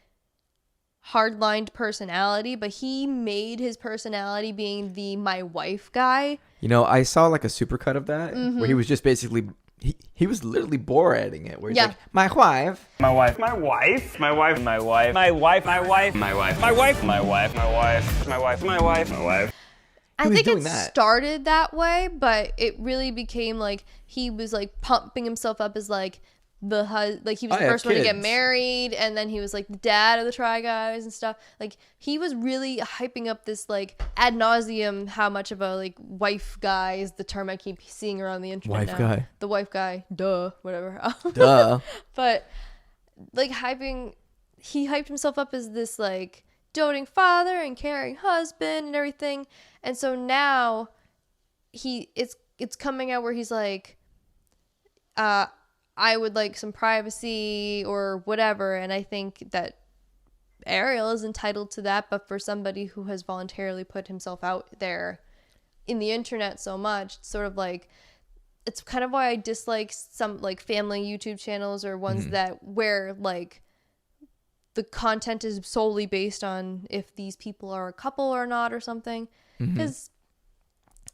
hard-lined personality, but he made his personality being the my wife guy. You know, I saw like a supercut of that where he was just basically he was literally Borating it, where he's like, my wife, my wife, my wife, my wife, my wife, my wife, my wife, my wife, my wife, my wife, my wife, my wife, my wife, my wife. I think it started that way, but it really became like he was like pumping himself up as like he was the first one to get married, and then he was like the dad of the Try Guys and stuff. Like he was really hyping up this like ad nauseum how much of a like wife guy is the term I keep seeing around the internet now. Guy. The wife guy, whatever. Duh. But like he hyped himself up as this like doting father and caring husband and everything. And so now it's coming out where he's like, I would like some privacy or whatever. And I think that Ariel is entitled to that, but for somebody who has voluntarily put himself out there in the internet so much, it's sort of like, it's kind of why I dislike some like family YouTube channels or ones that where like the content is solely based on if these people are a couple or not or something. Because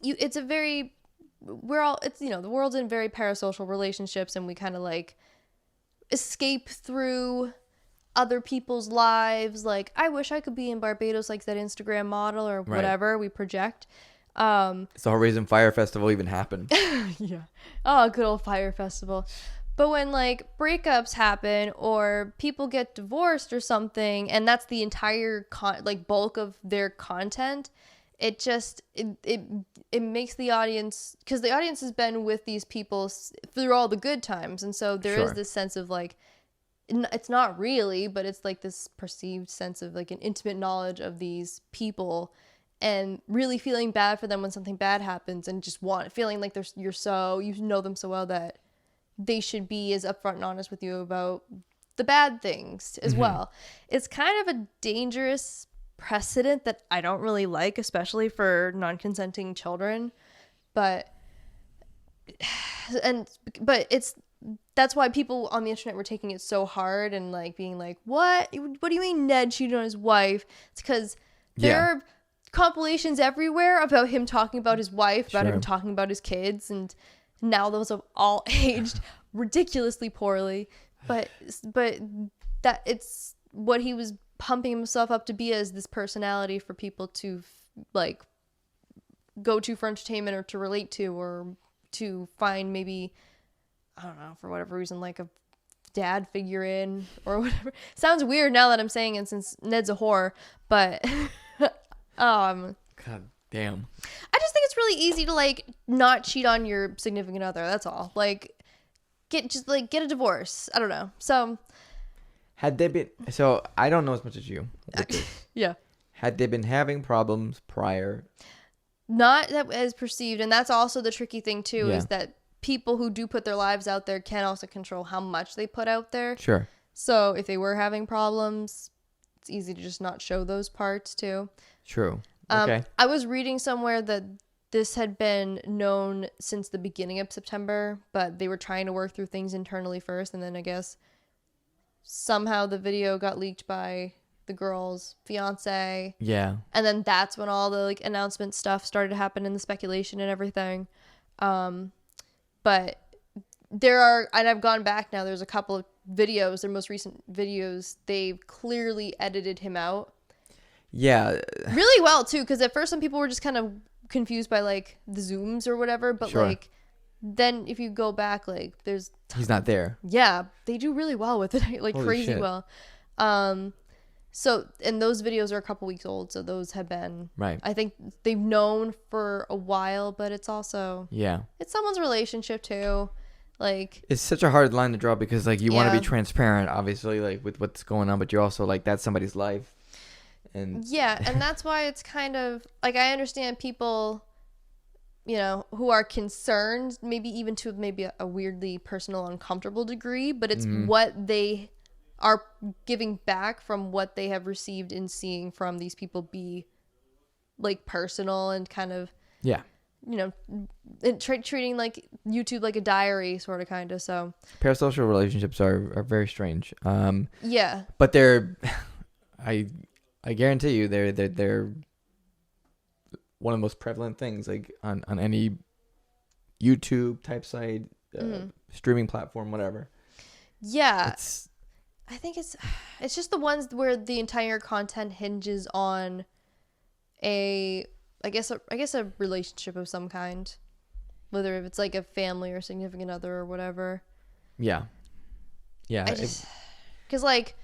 it's a very, the world's in very parasocial relationships, and we kind of like escape through other people's lives. Like, I wish I could be in Barbados like that Instagram model or whatever we project. It's the whole reason Fire Festival even happened. Yeah. Oh, good old Fire Festival. But when like breakups happen or people get divorced or something, and that's the entire bulk of their content, it just it makes the audience, because the audience has been with these people through all the good times, and so there is this sense of like, it's not really, but it's like this perceived sense of like an intimate knowledge of these people, and really feeling bad for them when something bad happens, and just feeling like you know them so well that they should be as upfront and honest with you about the bad things as well. It's kind of a dangerous precedent that I don't really like, especially for non-consenting children, but that's why people on the internet were taking it so hard and like being like, what do you mean Ned cheated on his wife? It's because there are compilations everywhere about him talking about his wife, about him talking about his kids, and now those have all aged ridiculously poorly, but that it's what he was pumping himself up to be as this personality for people to like go to for entertainment or to relate to, or to find maybe, I don't know, for whatever reason, like a dad figure in or whatever. Sounds weird now that I'm saying it since Ned's a whore, but God damn. I just think it's really easy to like not cheat on your significant other. That's all. Like get a divorce. I don't know. So had they been, so I don't know as much as you. Yeah. Had they been having problems prior? Not that as perceived, and that's also the tricky thing too, is that people who do put their lives out there can also control how much they put out there. Sure. So if they were having problems, it's easy to just not show those parts too. True. Okay. I was reading somewhere that this had been known since the beginning of September, but they were trying to work through things internally first, and then I guess somehow the video got leaked by the girl's fiance. Yeah. And then that's when all the like announcement stuff started to happen, and the speculation and everything. But there are, and I've gone back now, there's a couple of videos, their most recent videos, they've clearly edited him out. Yeah. Really well too, because at first some people were just kind of confused by like the zooms or whatever, but like then if you go back, like there's he's not there. Yeah, they do really well with it, like holy crazy shit. Well. So, and those videos are a couple weeks old, so those have been I think they've known for a while, but it's also it's someone's relationship too. Like it's such a hard line to draw, because like you want to be transparent, obviously, like with what's going on, but you're also like, that's somebody's life. And and that's why it's kind of like, I understand people, you know, who are concerned, maybe even to maybe a weirdly personal, uncomfortable degree, but it's what they are giving back from what they have received in seeing from these people be like personal and kind of you know, treating like YouTube like a diary sort of kind of. So parasocial relationships are very strange. But they're I guarantee you they're one of the most prevalent things, like on any YouTube type site, streaming platform, whatever. I think it's just the ones where the entire content hinges on a I guess a relationship of some kind, whether if it's like a family or significant other or whatever. Yeah. I just because like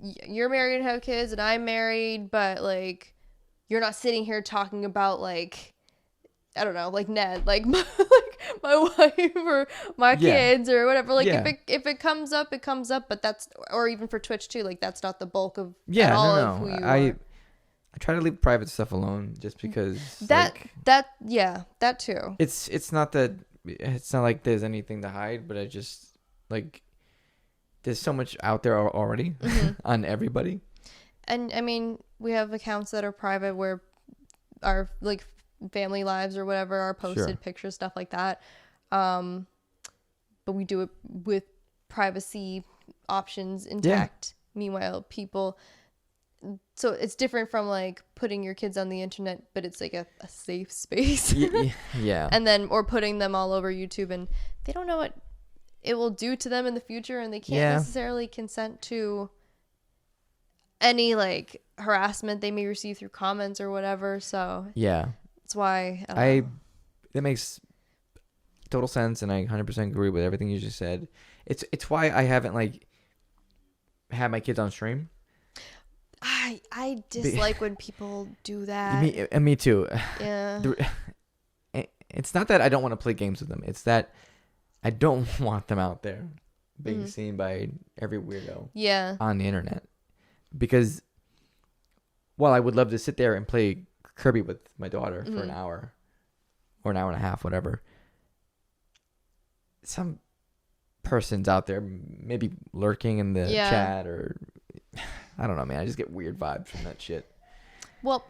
you're married and have kids and I'm married, but like you're not sitting here talking about like I don't know, like Ned, like my wife or my kids or whatever. Like if it comes up, it comes up. But that's, or even for Twitch too. Like that's not the bulk of at all of who you are. I try to leave private stuff alone just because that too. It's not like there's anything to hide, but I just like there's so much out there already on everybody. And I mean, we have accounts that are private where our like family lives or whatever are posted, pictures, stuff like that. But we do it with privacy options intact. Meanwhile, people, so it's different from like putting your kids on the internet, but it's like a safe space. Yeah. And then, or putting them all over YouTube, and they don't know what it will do to them in the future, and they can't necessarily consent to any like harassment they may receive through comments or whatever. So yeah, that's why that makes total sense, and I 100% agree with everything you just said. It's why I haven't like had my kids on stream. I dislike when people do that. Me too. Yeah. It's not that I don't want to play games with them. It's that I don't want them out there being seen by every weirdo on the internet. Because while I would love to sit there and play Kirby with my daughter for an hour or an hour and a half, whatever, some person's out there maybe lurking in the chat, or I don't know, man. I just get weird vibes from that shit. Well,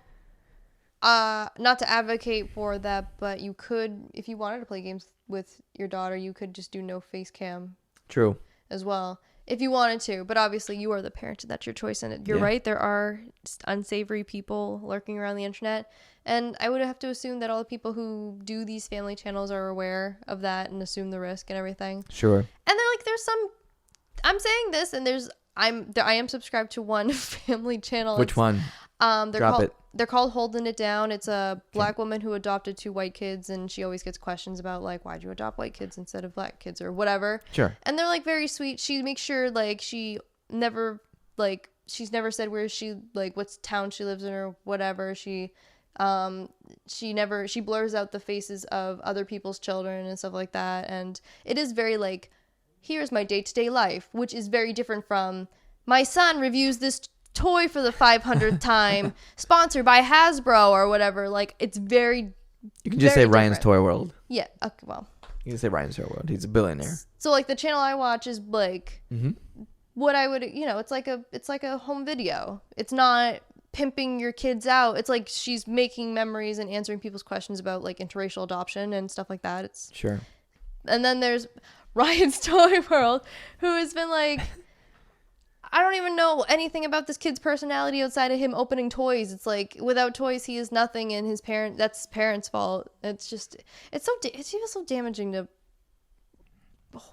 not to advocate for that, but you could, if you wanted to play games with your daughter, you could just do no face cam. True. As well, if you wanted to. But obviously, you are the parent. That's your choice. And you're right. There are unsavory people lurking around the internet. And I would have to assume that all the people who do these family channels are aware of that and assume the risk and everything. Sure. And they're like, there's some, I'm saying this, and I am subscribed to one family channel. Which one? They're called Holding It Down. It's a black woman who adopted 2 white kids, and she always gets questions about like, why'd you adopt white kids instead of black kids or whatever. Sure. And they're like very sweet. She makes sure like she's never said where she, like, what town she lives in or whatever. She blurs out the faces of other people's children and stuff like that. And it is very like, here's my day-to-day life, which is very different from my son reviews this toy for the 500th time, sponsored by Hasbro or whatever. Like, it's very, you can just say different. Ryan's Toy World. Yeah. Okay, well, you can say Ryan's Toy World. He's a billionaire. So like the channel I watch is like what I would, it's like a home video. It's not pimping your kids out. It's like she's making memories and answering people's questions about like interracial adoption and stuff like that. It's sure. And then there's Ryan's Toy World, who has been like, I don't even know anything about this kid's personality outside of him opening toys. It's like, without toys, he is nothing, and that's his parents' fault. It's just, it feels so damaging to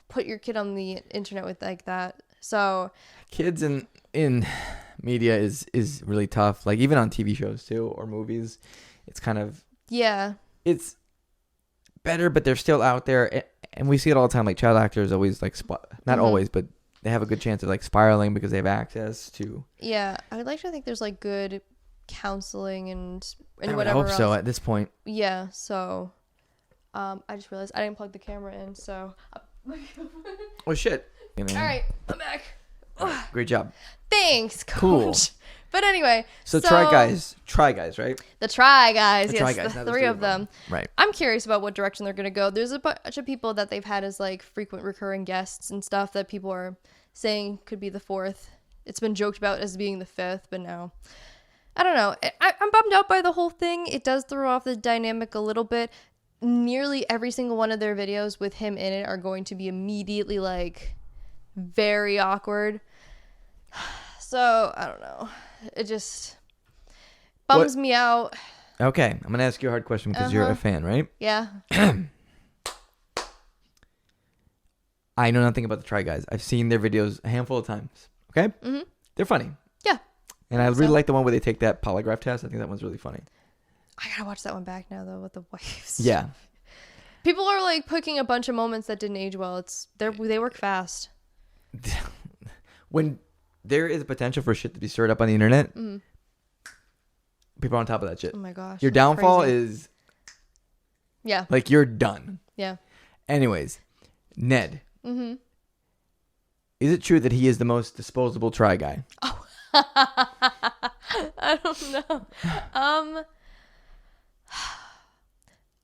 put your kid on the internet with like that. So kids in media is really tough. Like even on TV shows too, or movies, it's kind of, it's better, but they're still out there, and we see it all the time. Like child actors always like not always, but they have a good chance of like spiraling because they have access to. Yeah, I would like to think there's like good counseling and I whatever. I hope so at this point. Yeah, so I just realized I didn't plug the camera in, so. Oh shit! All right, I'm back. Great job. Thanks, Coach. Cool. But anyway, so Try Guys, right? The Try Guys, the yes, Try Guys, the 3 of them. Right. I'm curious about what direction they're gonna go. There's a bunch of people that they've had as like frequent recurring guests and stuff that people are saying could be the 4th. It's been joked about as being the 5th, but no. I don't know. I'm bummed out by the whole thing. It does throw off the dynamic a little bit. Nearly every single one of their videos with him in it are going to be immediately like very awkward. So I don't know. It just bums me out. Okay, I'm gonna ask you a hard question because you're a fan, right? Yeah. I know nothing about the Try Guys. I've seen their videos a handful of times. Okay? Mm-hmm. They're funny. Yeah. And I really like the one where they take that polygraph test. I think that one's really funny. I gotta watch that one back now though with the wives. Yeah. People are like picking a bunch of moments that didn't age well. They work fast. When there is a potential for shit to be stirred up on the internet, people are on top of that shit. Oh my gosh. Your that's downfall crazy. is Yeah. like you're done. Yeah. Anyways, Ned. Mm-hmm. Is it true that he is the most disposable try guy? Oh. I don't know.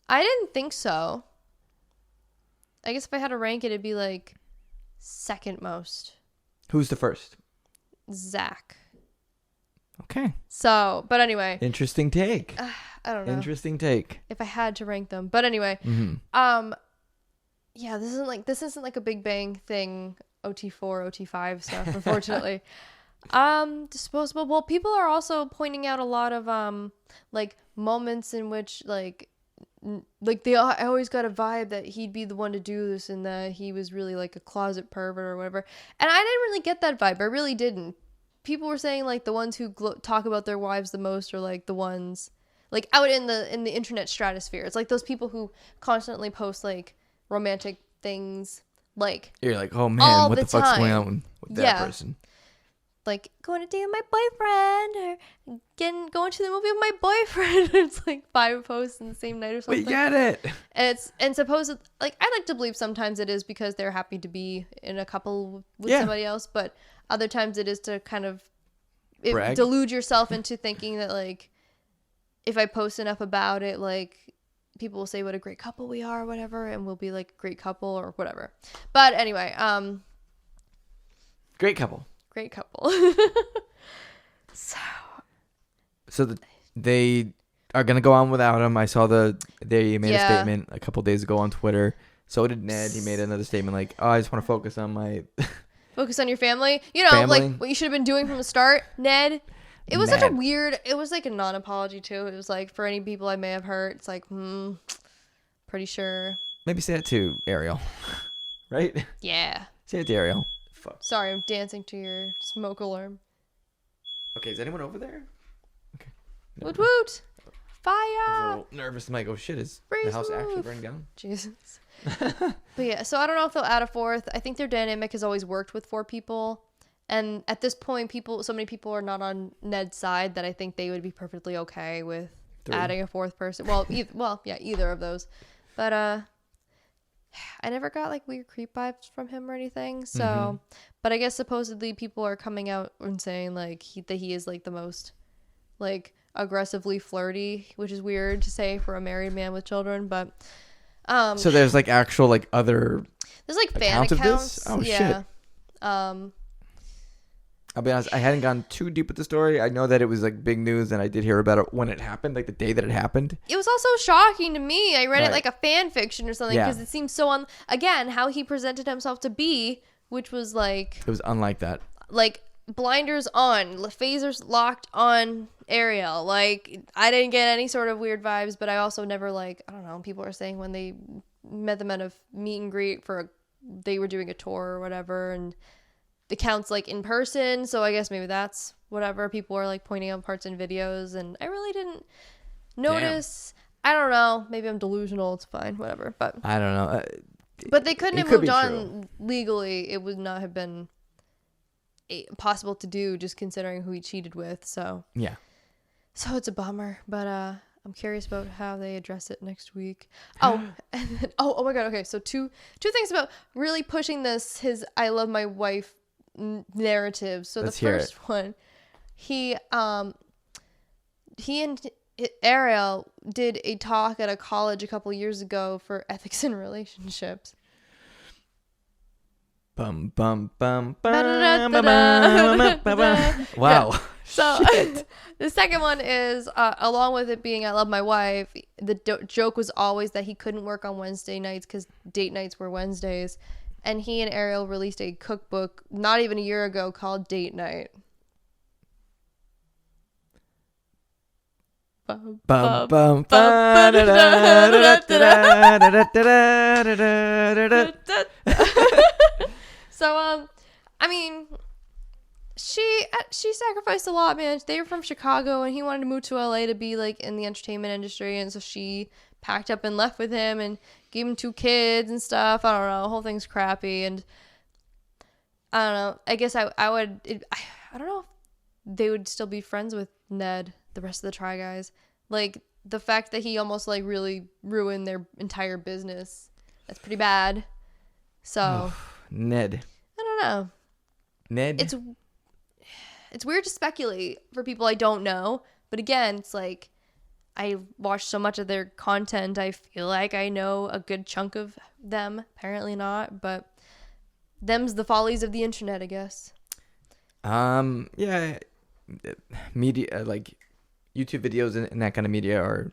I didn't think so. I guess if I had to rank it, it'd be like second most. Who's the first? Zach. Okay. So, but anyway. Interesting take. I don't know. Interesting take. If I had to rank them. But anyway. Mm-hmm. Yeah, this isn't like a Big Bang thing, OT4, OT5 stuff, unfortunately. Disposable. Well, people are also pointing out a lot of like moments in which like I always got a vibe that he'd be the one to do this and that he was really like a closet pervert or whatever. And I didn't really get that vibe. I really didn't. People were saying like the ones who talk about their wives the most are like the ones like out in the internet stratosphere. It's like those people who constantly post like romantic things like You're like, oh man, all what the the fuck's time. going on with that person? Like going to date with my boyfriend or going to the movie with my boyfriend. It's like 5 posts in the same night or something. We get it. And supposedly, like, I like to believe sometimes it is because they're happy to be in a couple with somebody else, but other times it is to kind of delude yourself into thinking that like if I post enough about it, like people will say what a great couple we are or whatever, and we'll be like a great couple or whatever. But anyway, great couple. Great couple. So they are gonna go on without him. I saw they made a statement a couple days ago on Twitter. So did Ned. He made another statement like, "Oh, I just want to focus on my focus on your family." You know, family. like what you should have been doing from the start, Ned. It was such a weird. It was like a non-apology too. It was like for any people I may have hurt. It's like, pretty sure. Maybe say that to Ariel, right? Yeah. Say it to Ariel. Fuck. Sorry, I'm dancing to your smoke alarm. Okay, is anyone over there? Okay. Woot woot! I was a Fire! little nervous. I'm like, oh shit, is Praise the house the actually roof. burning down? Jesus. But yeah, so I don't know if they'll add a fourth. I think their dynamic has always worked with 4 people. And at this point, so many people are not on Ned's side that I think they would be perfectly okay with 3. adding a 4th person. Well, either of those. But I never got like weird creep vibes from him or anything. So, but I guess supposedly people are coming out and saying like that he is like the most like aggressively flirty, which is weird to say for a married man with children. But so there's like actual like other there's like fan accounts accounts. of this? Oh Yeah. shit. I'll be honest, I hadn't gone too deep with the story. I know that it was like big news, and I did hear about it when it happened, like the day that it happened. It was also shocking to me. I read it Right. like a fan fiction or something because it seems so again how he presented himself to be, which was like It was unlike that. like blinders on, phasers locked on Ariel. Like I didn't get any sort of weird vibes, but I also never like I don't know. People are saying when they met them at a meet and greet they were doing a tour or whatever, and the counts like in person, so I guess maybe that's whatever. People are like pointing out parts in videos, and I really didn't notice. I don't know. Maybe I'm delusional. It's fine, whatever. But I don't know. but they couldn't it have could moved be on legally. It would not have been possible to do, just considering who he cheated with. So Yeah. so it's a bummer. But I'm curious about how they address it next week. Oh, and then, oh my god. Okay, so two things about really pushing his "I love my wife" narrative. So Let's the hear first one, he and Ariel did a talk at a college a couple years ago for ethics in relationships. Bum bum bum bum bum bum. Wow. So the second one is along with it being "I love my wife," the joke was always that he couldn't work on Wednesday nights because date nights were Wednesdays. And he and Ariel released a cookbook not even a year ago called Date Night. Bum bum bum da da da da da da da. So I mean, she sacrificed a lot, man. They were from Chicago, and he wanted to move to LA to be like in the entertainment industry, and so she packed up and left with him and gave him 2 kids and stuff. I don't know. The whole thing's crappy, and I don't know. I guess I would. I don't know if they would still be friends with Ned, the rest of the Try Guys. Like the fact that he almost like really ruined their entire business. That's pretty bad. So Ned. I don't know. Ned. It's weird to speculate for people I don't know, but again, it's like I watch so much of their content, I feel like I know a good chunk of them. Apparently not, but them's the follies of the internet, I guess. Yeah, media, like YouTube videos and that kind of media are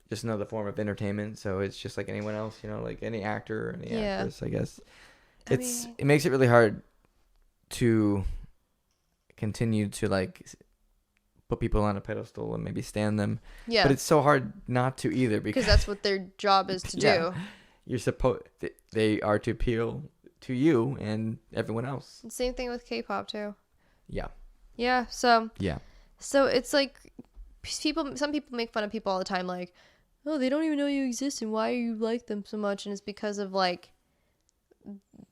just another form of entertainment. So it's just like anyone else, like any actor or any actress, I guess. It makes it really hard to continue to like put people on a pedestal and maybe stand them. Yeah. But it's so hard not to either because that's what their job is to do. You're they are to appeal to you and everyone else. Same thing with K-pop too. Yeah. Yeah. So. Yeah. So it's like some people make fun of people all the time, like, oh, they don't even know you exist and why you like them so much, and it's because of like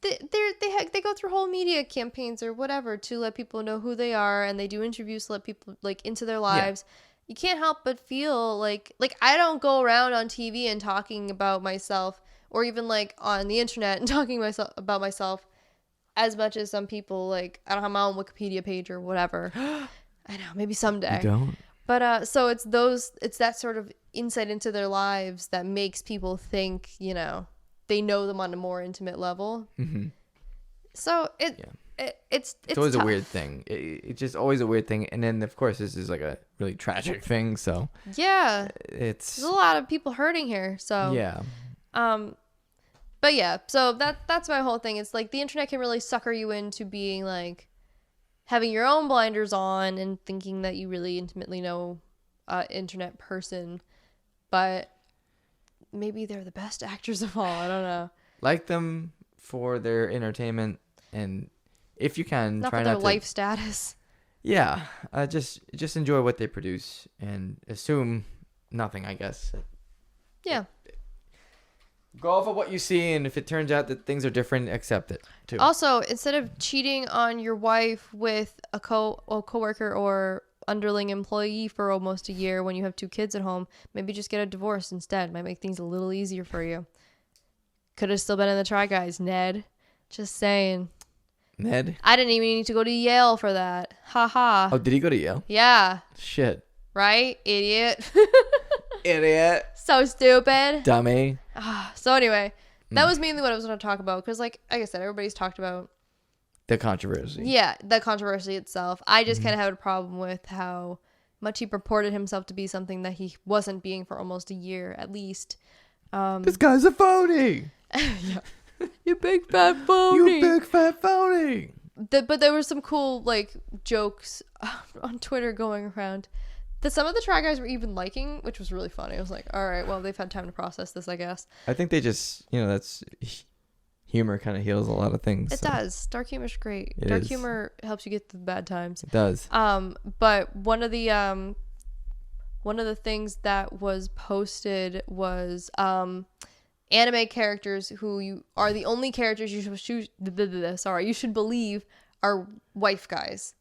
they go through whole media campaigns or whatever to let people know who they are, and they do interviews to let people like into their lives. Yeah. You can't help but feel like I don't go around on TV and talking about myself, or even like on the internet and talking about myself as much as some people. Like I don't have my own Wikipedia page or whatever. I know, maybe someday. You don't? But so it's that sort of insight into their lives that makes people think, they know them on a more intimate level. Mm-hmm. So it's always tough. A weird thing. It's just always a weird thing. And then of course this is like a really tragic thing. So yeah, there's a lot of people hurting here. So yeah. But yeah, so that's my whole thing. It's like the internet can really sucker you into being like having your own blinders on and thinking that you really intimately know internet person, but maybe they're the best actors of all. I don't know. Like them for their entertainment, and if you can, not try for their not to, life status. Yeah, just enjoy what they produce and assume nothing, I guess. Yeah. Go off of what you see, and if it turns out that things are different, accept it too. Also, instead of cheating on your wife with a coworker or underling employee for almost a year when you have 2 kids at home, maybe just get a divorce instead. Might make things a little easier for you. Could have still been in the Try Guys, Ned. Just saying. Ned? I didn't even need to go to Yale for that. Ha ha. Oh, did he go to Yale? Yeah. Shit. Right? Idiot. Idiot. So stupid. Dummy. So anyway, that was mainly what I was going to talk about, because like I said, everybody's talked about the controversy. Yeah, the controversy itself. I just kind of had a problem with how much he purported himself to be something that he wasn't being for almost a year at least. This guy's a phony. Yeah. You big fat phony. You big fat phony. But there were some cool like jokes on Twitter going around that some of the Try Guys were even liking, which was really funny. I was like, all right, well, they've had time to process this, I guess. I think they just, that's humor kind of heals a lot of things. It does. Dark humor's great. Dark humor helps you get through the bad times. It does. But one of the things that was posted was anime characters who are the only characters you should believe are wife guys.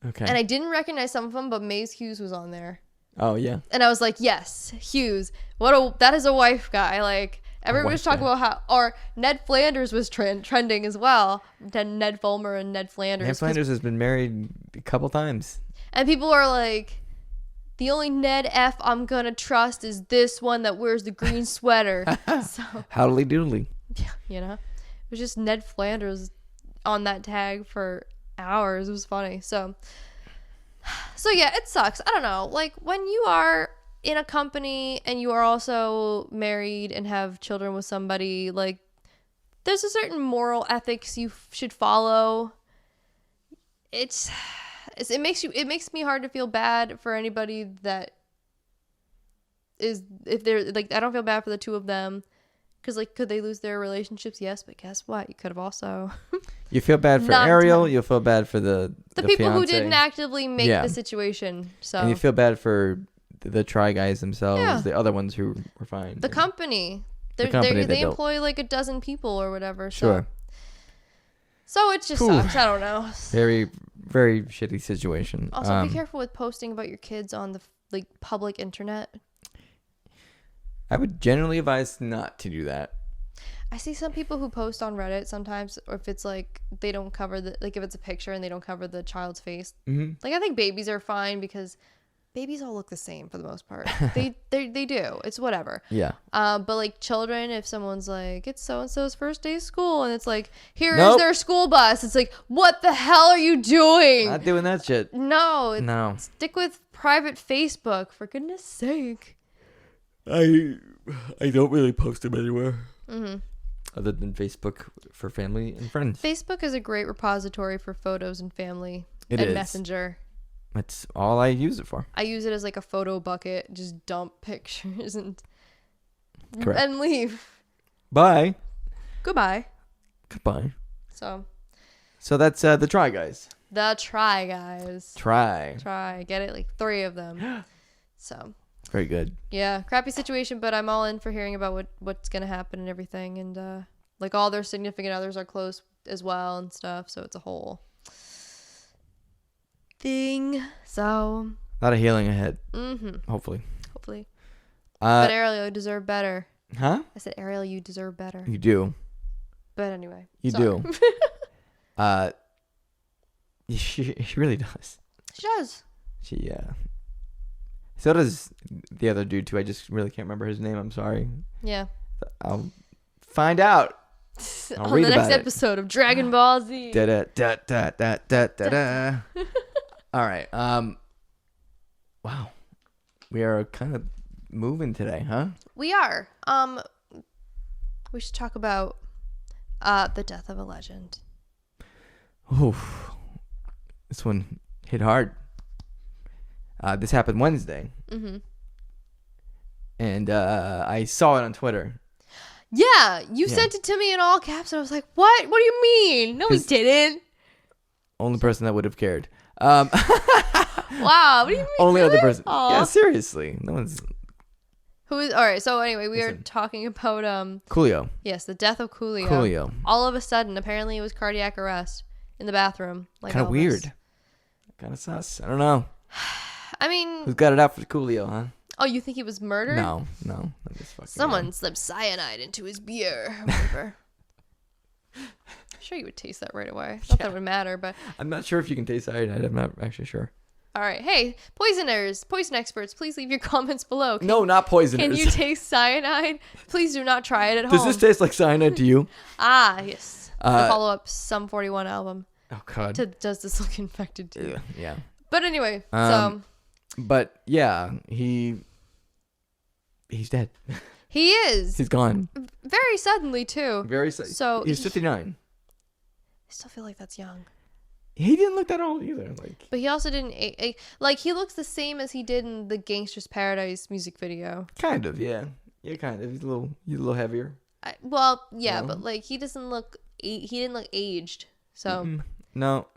Okay. And I didn't recognize some of them, but Maze Hughes was on there. Oh yeah. And I was like, yes, Hughes. That is a wife guy. Like everybody was talking about how, or Ned Flanders was trending as well. Ned Fulmer and Ned Flanders. Ned Flanders has been married a couple times. And people are like, the only Ned F I'm gonna trust is this one that wears the green sweater. So howdly doodly. Yeah, it was just Ned Flanders on that tag for hours. It was funny. So yeah, it sucks. I don't know. Like when you are in a company and you are also married and have children with somebody, like there's a certain moral ethics you should follow. It makes me hard to feel bad for anybody that is, if they're like, I don't feel bad for the two of them Because, like, could they lose their relationships? Yes, but guess what? You could have also... You feel bad for Not Ariel. entirely. You'll feel bad for the people who fiance. didn't actively make Yeah. the situation. So And you feel bad for the Try guys themselves, Yeah. the other ones who were fine. the company. company They built. employ like a dozen people or whatever. Sure. So it just Whew. sucks. I don't know. Very, very shitty situation. Also, be careful with posting about your kids on the like public internet. I would generally advise not to do that. I see some people who post on Reddit sometimes, or if it's like they don't cover the like if it's a picture and they don't cover the child's face. Mm-hmm. Like I think babies are fine because babies all look the same for the most part. they do. It's whatever. Yeah. But like children, if someone's like it's so and so's first day of school and it's like here is Nope. their school bus, it's like what the hell are you doing? Not doing that shit. No. No. Stick with private Facebook for goodness sake. I don't really post them anywhere. Mm-hmm. Other than Facebook for family and friends. Facebook is a great repository for photos and family It and is. Messenger. That's all I use it for. I use it as like a photo bucket, just dump pictures and Correct. and leave. Bye. Goodbye. Goodbye. So So that's the Try guys. the Try guys. Try. Get it? Like 3 of them. So Very good. yeah, crappy situation, but I'm all in for hearing about what's gonna happen and everything, and like all their significant others are close as well and stuff, so it's a whole thing. So A lot of healing ahead. hopefully, Hopefully. but Ariel, you deserve better. Huh? I said Ariel, you deserve better. You do. But anyway, You sorry. do. She really does. She does. She So does the other dude too. I just really can't remember his name. I'm sorry. Yeah. I'll find out. I'll On read the next about it. episode of Dragon Ball Z. Da da da da da da da da. All right. Wow. We are kind of moving today, huh? We are. We should talk about the death of a legend. Oof. This one hit hard. This happened Wednesday. Mm-hmm. And I saw it on Twitter. Yeah, you sent it to me in all caps, and I was like, "What? What do you mean? No, he didn't." Only person that would have cared. Wow, what do you mean? Only really? other person. Aw. Yeah, seriously. No one's. Who is? All right. So anyway, we are Listen. talking about Coolio. yes, the death of Coolio. Coolio. All of a sudden, apparently, it was cardiac arrest in the bathroom. Like Kind of Elvis. weird. Kind of sus. I don't know. I mean, Who's got it out for Coolio, huh? oh, you think he was murdered? No. I'm just fucking Someone slipped cyanide into his beer. or Whatever. I'm sure you would taste that right away. Not that it would matter, but I'm not sure if you can taste cyanide. I'm not actually sure. all right. Hey, poison experts, please leave your comments below. No, not poisonous. Can you taste cyanide? Please do not try it at Does home. this taste like cyanide to you? Yes. The follow-up Sum 41 album. Oh, God. Does this look infected to you? Yeah. But anyway, But yeah, he's dead. he is. He's gone. Very suddenly, too. Very So he's 59. I still feel like that's young. He didn't look that old either. Like, But he also didn't... like, he looks the same as he did in the Gangsta's Paradise music video. kind of, yeah. Yeah, kind of. He's a little heavier. Yeah, No. but, like, he doesn't look... He didn't look aged. So... No.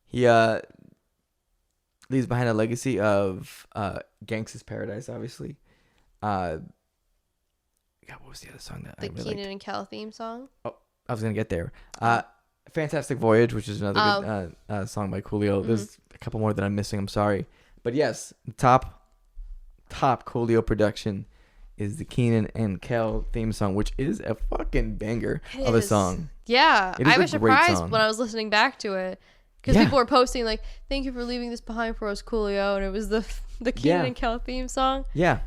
He leaves behind a legacy of Gangsta's Paradise, obviously. God, what was the other song that The I really Keenan liked? and Kel theme song. Oh, I was gonna get there. Fantastic Voyage, which is another good song by Coolio. There's a couple more that I'm missing. I'm sorry, but yes, top Coolio production is the Keenan and Kel theme song, which is a fucking banger of a song. Yeah, It is I a was great surprised song. when I was listening back to it because Yeah. people were posting like, "Thank you for leaving this behind for us, Coolio," and it was the Keenan Yeah. and Kel theme song. Yeah,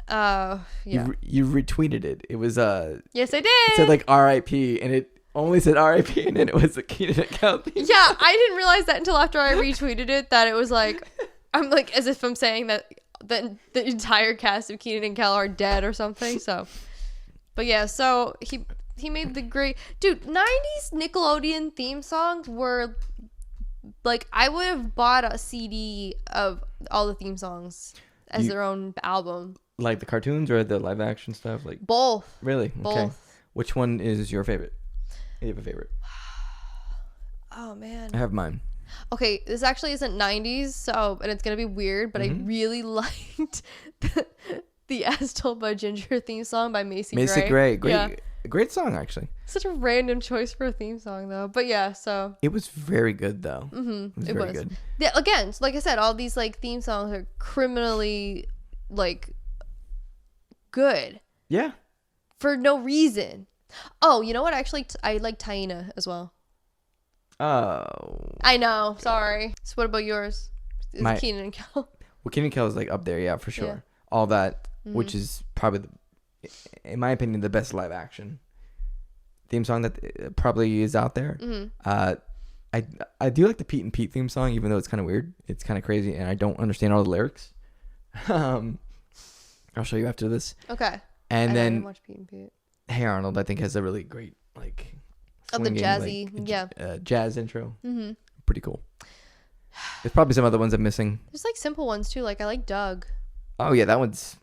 Yeah. you retweeted it. It was Yes, I did. it said like R.I.P. and it only said R.I.P. and then it was the Keenan and Kel theme. Yeah, I didn't realize that until after I retweeted it that it was like, I'm like as if I'm saying that the entire cast of Keenan and Kel are dead or something. So, but yeah, so he made the great 90s Nickelodeon theme songs were like I would have bought a CD of all the theme songs as their own album. Like the cartoons or the live action stuff? Like Both. Really? Both. Okay. Which one is your favorite? You have a favorite? Oh man. I have mine. Okay, this actually isn't 90s, and it's gonna be weird, but I really liked the As Told by Ginger theme song by Macy Gray. Macy Gray. Great song, actually. Such a random choice for a theme song, though. But yeah, so. It was very good, though. Mm-hmm. It was very good. Yeah, again, so like I said, all these like theme songs are criminally like good. Yeah. For no reason. Oh, you know what? Actually, I like Taina as well. Oh. I know. Sorry. So what about yours? Is it Kenan and Kel? Well, Kenan and Kel is like up there, yeah, for sure. Yeah. All that, which is probably, in my opinion, the best live action theme song that probably is out there. I do like the Pete and Pete theme song, even though it's kind of weird. It's kind of crazy, and I don't understand all the lyrics. I'll show you after this. Okay. And I then didn't watch Pete and Pete. Hey Arnold, I think, has a really great like. Oh, the swinging, jazzy, jazz intro. Pretty cool. There's probably some other ones I'm missing. There's like simple ones too. Like I like Doug. Oh yeah, that one's,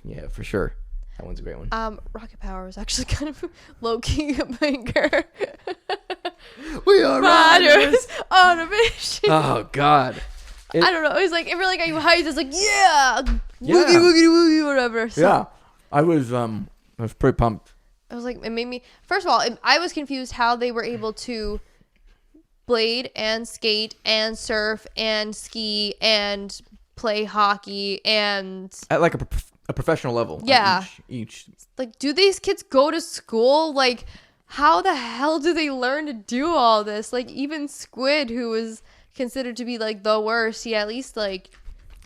yeah, for sure. That one's a great one. Rocket Power is actually kind of low key a banger. We are riders on a mission. Oh God. I don't know. It was like it really got you hyped. It's like woogie woogie woogie whatever. So, yeah, I was pretty pumped. I was like, it made me. First of all, I was confused how they were able to blade and skate and surf and ski and play hockey and at like a professional level. Yeah. Each. Like, do these kids go to school? Like, how the hell do they learn to do all this? Like, even Squid, who was considered to be like the worst, he at least like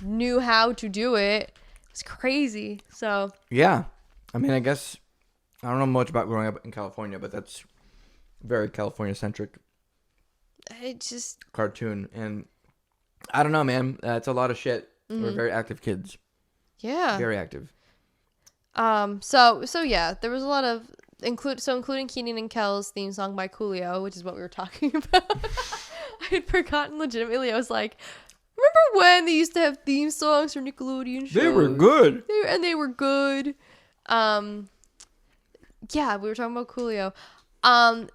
knew how to do it. It was crazy. So yeah, I mean, I guess. I don't know much about growing up in California, but that's very California-centric cartoon. And I don't know, man. It's a lot of shit. We're very active kids. Yeah. Very active. So yeah, there was a lot of including Kenan and Kel's theme song by Coolio, which is what we were talking about. I had forgotten legitimately. I was like, remember when they used to have theme songs for Nickelodeon shows? They were good. They were good. Yeah, we were talking about Coolio.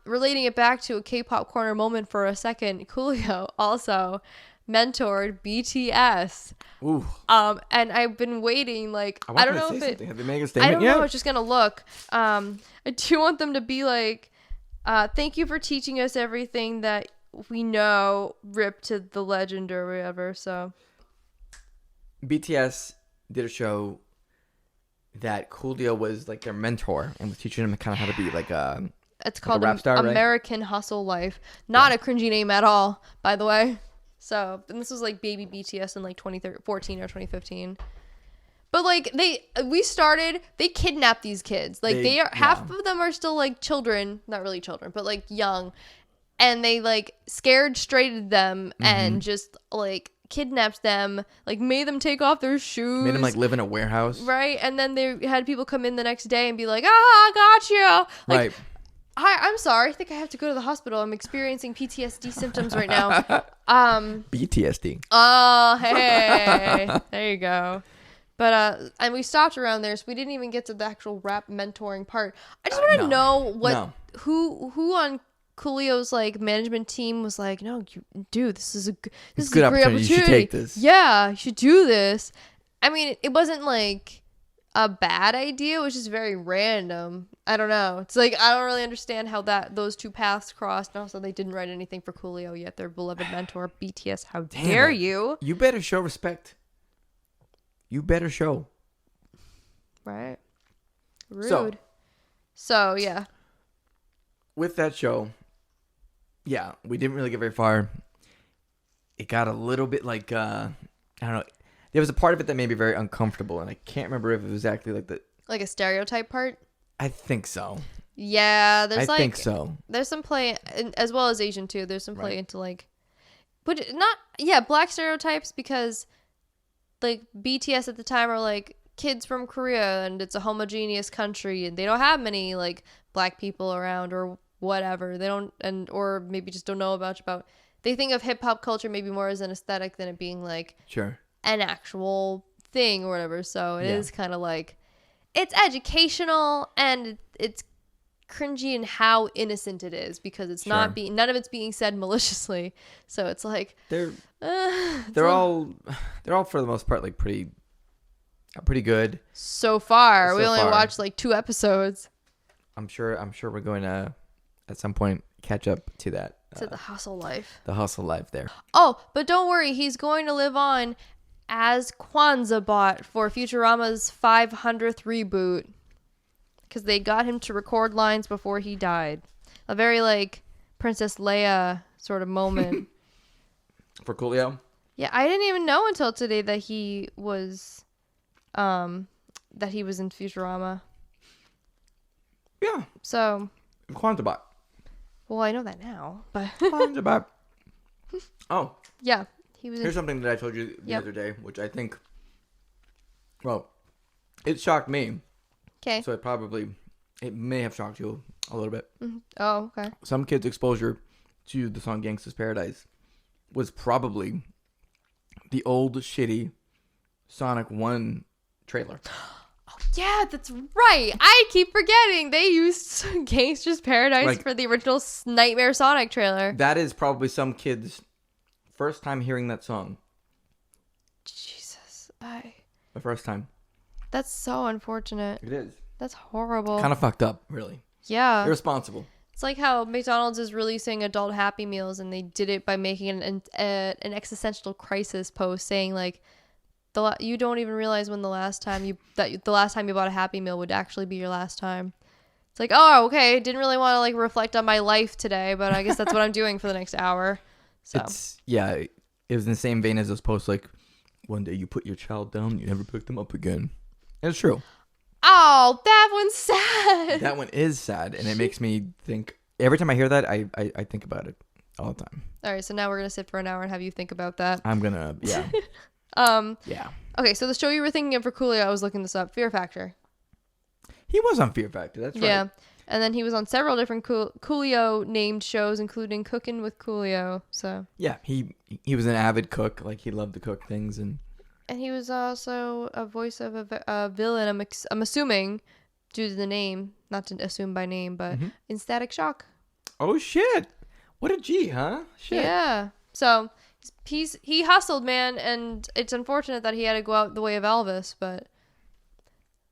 Relating it back to a K-pop corner moment for a second, Coolio also mentored BTS. Ooh. And I've been waiting, like, I don't know if it... Have they made a statement I don't yet? know, I was just gonna look. I do want them to be like, thank you for teaching us everything that we know, RIP to the legend or whatever, so... BTS did a show that Coolio was like their mentor and was teaching them kind of how to be like it's called a rap star, American Hustle Life. Not a cringy name at all, by the way. So, and this was like baby BTS in like 2014 or 2015. But like they kidnapped these kids. Like they are half of them are still like children, not really children, but like young. And they like scared straighted them and just like kidnapped them, like made them take off their shoes, made them like live in a warehouse, right? And then they had people come in the next day and be like, I got you, like, right? I'm sorry, I think I have to go to the hospital. I'm experiencing PTSD symptoms right now. BTSD. Oh, hey, there you go. But and we stopped around there, so we didn't even get to the actual rap mentoring part. I just want to know who on Coolio's like management team was like, no, dude, this is a great opportunity. You should take this. Yeah, you should do this. I mean, it wasn't like a bad idea. It was just very random. I don't know. It's like I don't really understand how those two paths crossed. And also, they didn't write anything for Coolio yet. Their beloved mentor, BTS. How dare you? You better show respect. You better show. Right. Rude. So yeah. With that show. Yeah, we didn't really get very far. It got a little bit like, I don't know. There was a part of it that made me very uncomfortable, and I can't remember if it was actually like a stereotype part. I think so. Yeah, I think so. There's some play, as well as Asian too. There's some play into like, but not black stereotypes, because like BTS at the time are like kids from Korea, and it's a homogeneous country, and they don't have many like black people around or whatever. They don't, or maybe just don't know much about. They think of hip hop culture maybe more as an aesthetic than it being like sure an actual thing or whatever. So it is kind of like, it's educational and it's cringy in how innocent it is, because it's not being, none of it's being said maliciously. So it's like they're all for the most part like pretty good so far. So we only far. watched like 2 episodes. I'm sure we're going to at some point catch up to that. To the hustle life. The hustle life there. Oh, but don't worry, he's going to live on as Kwanzaa bot for Futurama's 500th reboot, because they got him to record lines before he died. A very like Princess Leia sort of moment. For Coolio? Yeah, I didn't even know until today that he was in Futurama. Yeah. So Quantabot. well, I know that now, but Quantabot. Oh. yeah, he was. Here's something that I told you the other day, which I think, well, it shocked me. Okay. So it may have shocked you a little bit. Mm-hmm. Oh, okay. Some kids' exposure to the song Gangsta's Paradise was probably the old shitty Sonic 1 trailer. Yeah, that's right. I keep forgetting they used Gangsta's Paradise Like, for the original Nightmare Sonic trailer. That is probably some kids' first time hearing that song. Jesus, The first time. that's so unfortunate. It is. That's horrible. Kind of fucked up, really. Yeah. Irresponsible. It's like how McDonald's is releasing adult Happy Meals, and they did it by making an existential crisis post saying like, you don't even realize when the last time you bought a Happy Meal would actually be your last time. It's like, oh, okay, didn't really want to like reflect on my life today, but I guess that's what I'm doing for the next hour. So It was in the same vein as those posts like, one day you put your child down, you never pick them up again. And it's true. Oh, that one's sad. That one is sad, and it makes me think. Every time I hear that, I think about it all the time. All right, so now we're gonna sit for an hour and have you think about that. I'm gonna, yeah. Yeah. Okay, so the show you were thinking of for Coolio, I was looking this up. Fear Factor. He was on Fear Factor. That's right. Yeah, and then he was on several different Coolio named shows, including Cooking with Coolio. So Yeah, he was an avid cook. Like, he loved to cook things, and he was also a voice of a villain. I'm assuming due to the name, not to assume by name, but in Static Shock. oh shit, what a G, huh? Shit. Yeah. So he hustled, man, and it's unfortunate that he had to go out the way of Elvis, but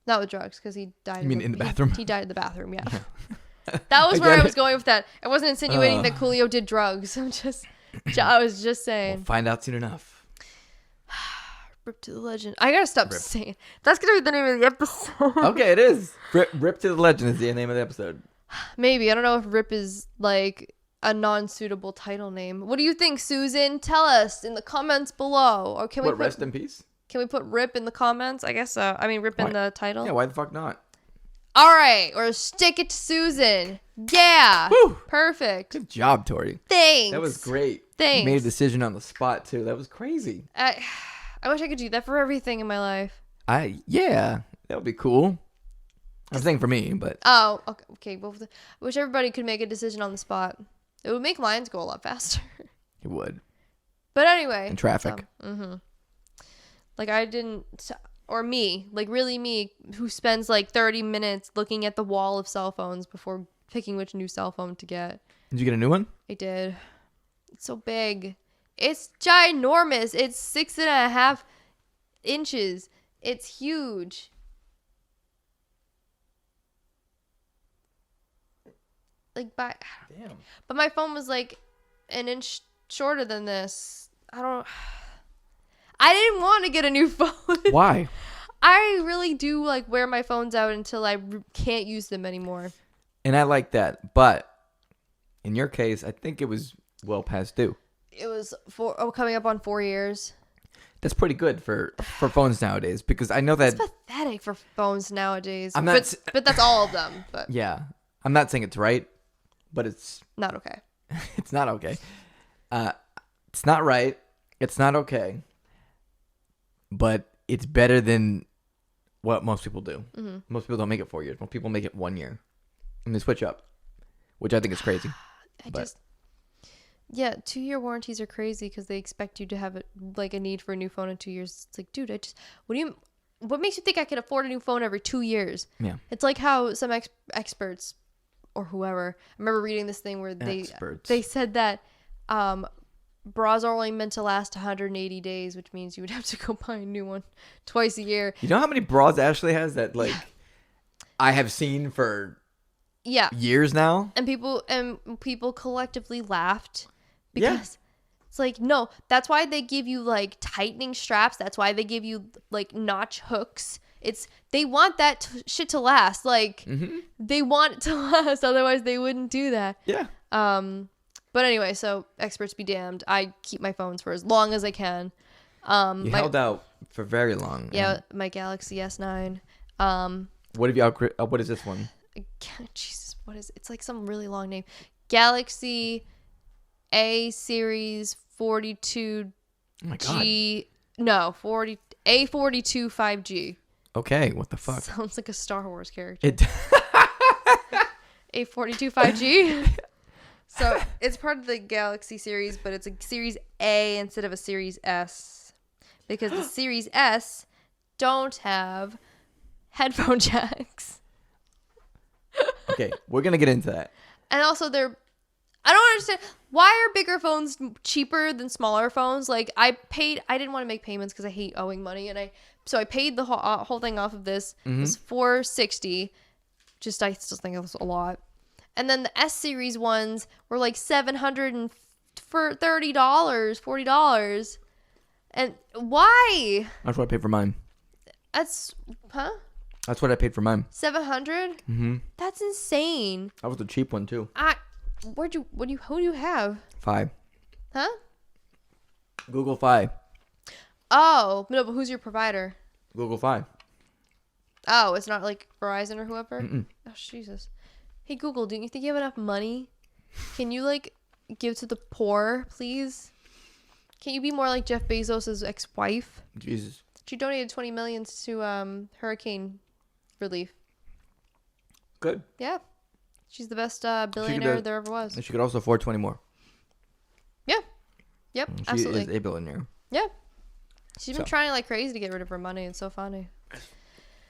not with drugs, because he died. You mean in the bathroom? He died in the bathroom. Yeah. That was where I was going with that. I wasn't insinuating that Coolio did drugs. I was just saying. We'll find out soon enough. Rip to the legend. I gotta stop saying. That's gonna be the name of the episode. Okay, it is. Rip to the Legend is the name of the episode. Maybe. I don't know if Rip is like a non-suitable title name. What do you think, Susan? Tell us in the comments below. Or can we Rest in peace? Can we put Rip in the comments? I guess so. I mean, Rip in the title. Yeah, why the fuck not? All right, or stick it to Susan. Yeah. Woo! Perfect. Good job, Tory. Thanks. That was great. Thanks. You made a decision on the spot too. That was crazy. I wish I could do that for everything in my life. Yeah, that would be cool. I'm saying for me, but Oh, okay. Well, I wish everybody could make a decision on the spot. It would make lines go a lot faster. it would. But anyway. In traffic. Like I didn't, or me, like really me, who spends like 30 minutes looking at the wall of cell phones before picking which new cell phone to get. Did you get a new one? I did. It's so big. It's ginormous. It's 6.5 inches. It's huge. Like Damn. but my phone was like an inch shorter than this. I didn't want to get a new phone. Why? I really do like wear my phones out until I can't use them anymore. And I like that, but in your case, I think it was well past due. It was coming up on 4 years. That's pretty good for phones nowadays, because I know that It's pathetic for phones nowadays. I'm not but that's all of them. But yeah, I'm not saying it's right, but it's not okay. it's not okay. It's not right. It's not okay. But it's better than what most people do. Mm-hmm. Most people don't make it 4 years. Most people make it 1 year, and they switch up, which I think is crazy. Yeah, 2-year warranties are crazy because they expect you to have a need for a new phone in 2 years. It's like, dude, what makes you think I can afford a new phone every 2 years? Yeah. It's like how some experts or whoever, I remember reading this thing where they said that bras are only meant to last 180 days, which means you would have to go buy a new one twice a year. You know how many bras Ashley has that I have seen for years now? And people collectively laughed because it's like, no, that's why they give you like tightening straps. That's why they give you like notch hooks. They want that shit to last. Like they want it to last. Otherwise they wouldn't do that. Yeah. But anyway, so experts be damned. I keep my phones for as long as I can. You held out for very long. Yeah. My Galaxy S9. What have you what is this one? Jesus, it's like some really long name. Galaxy A series 42G. Oh my God. No, A42 5G. Okay, what the fuck? Sounds like a Star Wars character. A42 5G. So it's part of the Galaxy series, but it's a Series A instead of a Series S. Because the Series S don't have headphone jacks. Okay, we're going to get into that. And also I don't understand. Why are bigger phones cheaper than smaller phones? Like I didn't want to make payments because I hate owing money. So I paid the whole thing off of this. It was $460. I still think it was a lot. And then the S series ones were like $730, $40. And why? That's what I paid for mine. That's what I paid for mine. $700? That's insane. That was a cheap one too. Who do you have? Fi. Huh? Google Fi. Oh, no, but who's your provider? Google Fi. Oh, it's not like Verizon or whoever? Mm-mm. Oh, Jesus. Hey, Google, do you think you have enough money? Can you, like, give to the poor, please? Can you be more like Jeff Bezos' ex-wife? Jesus. She donated $20 million to hurricane relief. Good. Yeah. She's the best billionaire there ever was. She could also afford 20 more. Yeah. Yep, She absolutely. is a billionaire. Yeah. She's been trying like crazy to get rid of her money. It's so funny.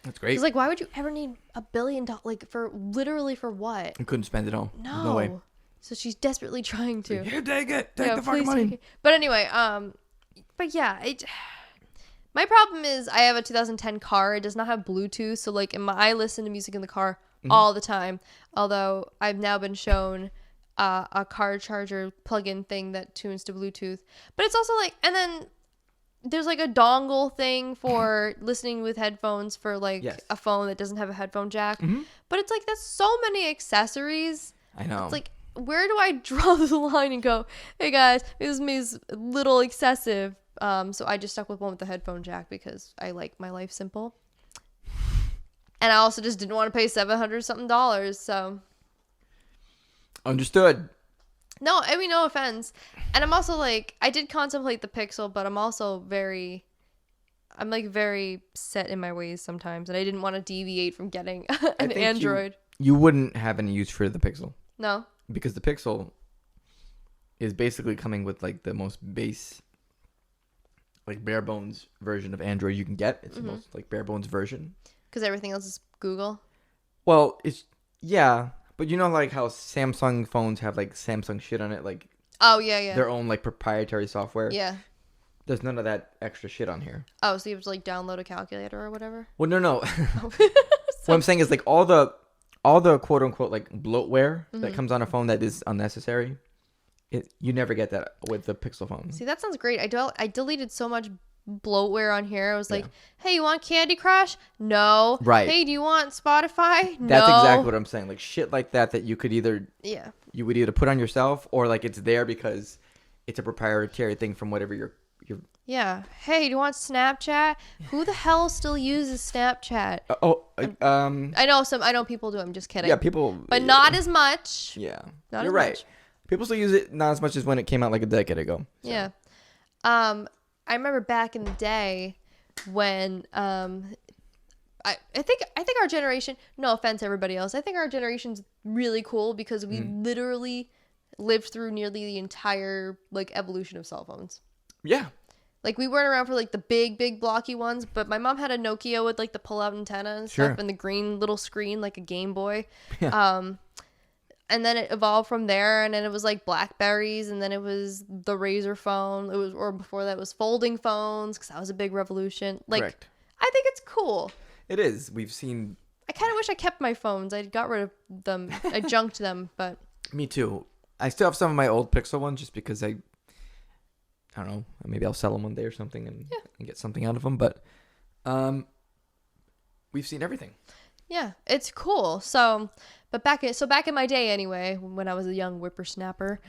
That's great. It's like, why would you ever need $1 billion? Like, for what? I couldn't spend it all. No. No way. So she's desperately trying to. Here, take it. Take the fucking money. But anyway, but yeah, my problem is I have a 2010 car. It does not have Bluetooth. So like, I listen to music in the car all the time. Although I've now been shown a car charger plug-in thing that tunes to Bluetooth. But it's also like, and then there's like a dongle thing for listening with headphones for like a phone that doesn't have a headphone jack. But it's like, there's so many accessories. I know. It's like, where do I draw the line and go, hey guys, this is a little excessive. So I just stuck with one with the headphone jack because I like my life simple. And I also just didn't want to pay $700 something. So understood. No, I mean, no offense. And I'm also like, I did contemplate the Pixel, but I'm also very set in my ways sometimes. And I didn't want to deviate from getting an Android. You wouldn't have any use for the Pixel. No. Because the Pixel is basically coming with like the most base, like bare bones version of Android you can get. It's the most like bare bones version. Because everything else is Google? Well, but you know like how Samsung phones have like Samsung shit on it, like their own like proprietary software. Yeah. There's none of that extra shit on here. Oh, so you have to like download a calculator or whatever? Well, no. What I'm saying is like all the quote unquote like bloatware that comes on a phone that is unnecessary. You never get that with the Pixel phone. See, that sounds great. I deleted so much bloatware on here. I was like, hey, you want Candy Crush? No. Right. Hey, do you want Spotify? No. That's exactly what I'm saying. Like shit like that you could either you would either put on yourself or like it's there because it's a proprietary thing from whatever you're Yeah. Hey, do you want Snapchat? Who the hell still uses Snapchat? I know people do. I'm just kidding. Yeah, people. But not as much. Yeah. Not You're as right. much. People still use it, not as much as when it came out like a decade ago. So. Yeah. I remember back in the day when I think our generation, no offense everybody else, I think our generation's really cool because we literally lived through nearly the entire like evolution of cell phones. Yeah. Like we weren't around for like the big blocky ones, but my mom had a Nokia with like the pull-out antenna and stuff, and the green little screen like a Game Boy. Yeah. And then it evolved from there, and then it was like Blackberries, and then it was the Razor phone. It was, or before that, it was folding phones, because that was a big revolution. Like, Correct. I think it's cool. It is. We've seen. I kind of wish I kept my phones. I got rid of them. I junked them, but. Me too. I still have some of my old Pixel ones just because I don't know. Maybe I'll sell them one day or something and get something out of them. But we've seen everything. Yeah, it's cool. So, but back in my day anyway, when I was a young whippersnapper,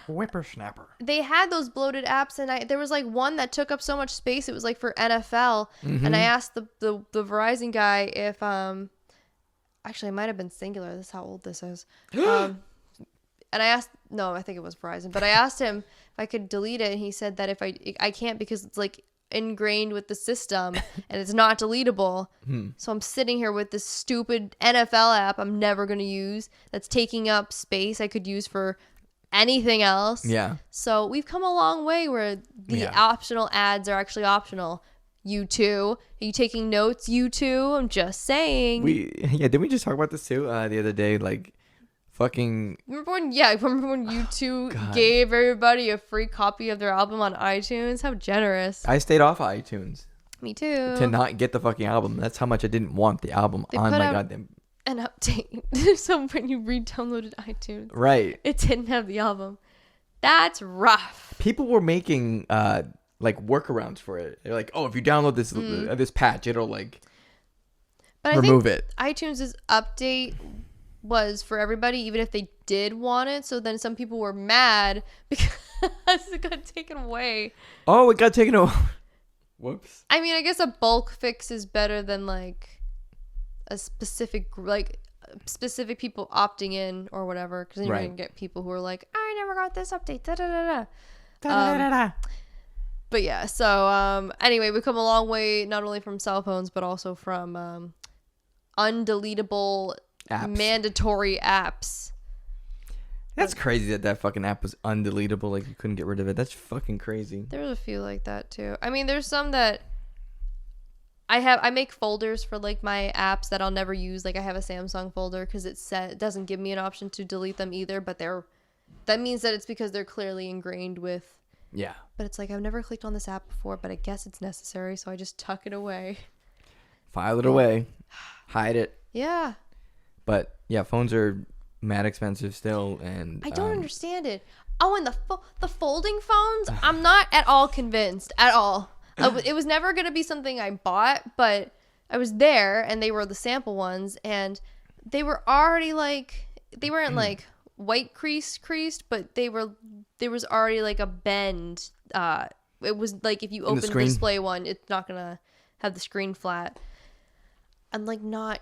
Whippersnapper. they had those bloated apps, and there was like one that took up so much space. It was like for NFL, and I asked the Verizon guy if actually it might have been singular. This is how old this is. And I asked, no, I think it was Verizon, but I asked him if I could delete it, and he said that if I can't, because it's like ingrained with the system and it's not deletable. So I'm sitting here with this stupid NFL app I'm never going to use that's taking up space I could use for anything else. Yeah. So we've come a long way where the optional ads are actually optional. You too. Are you taking notes? You too. I'm just saying. Didn't we just talk about this too the other day? Like, fucking. Remember when you two gave everybody a free copy of their album on iTunes? How generous. I stayed off of iTunes. Me too. To not get the fucking album. That's how much I didn't want the album on my goddamn. An update. So when you re-downloaded iTunes, right, it didn't have the album. That's rough. People were making like workarounds for it. They're like, oh, if you download this patch, it'll like remove it. iTunes' update was for everybody, even if they did want it. So then some people were mad because it got taken away. Oh, it got taken away. Whoops. I mean, I guess a bulk fix is better than like a specific people opting in or whatever, because then you're gonna get people who are like, I never got this update. Da da da da. But yeah, so anyway, we've come a long way, not only from cell phones but also from undeletable mandatory apps. That's crazy that fucking app was undeletable. Like, you couldn't get rid of it. That's fucking crazy. There's a few like that too. I mean, there's some that I make folders for like my apps that I'll never use. Like, I have a Samsung folder because it doesn't give me an option to delete them either, but that means that it's because they're clearly ingrained with. Yeah. But it's like, I've never clicked on this app before, but I guess it's necessary, so I just tuck it away. File it away. Hide it. Yeah. But yeah, phones are mad expensive still, and I don't understand it. Oh, and the folding phones, I'm not at all convinced at all. It was never going to be something I bought, but I was there, and they were the sample ones, and they were already like, they weren't like white creased, but there was already like a bend. It was like, if you open the display one, it's not going to have the screen flat. I'm not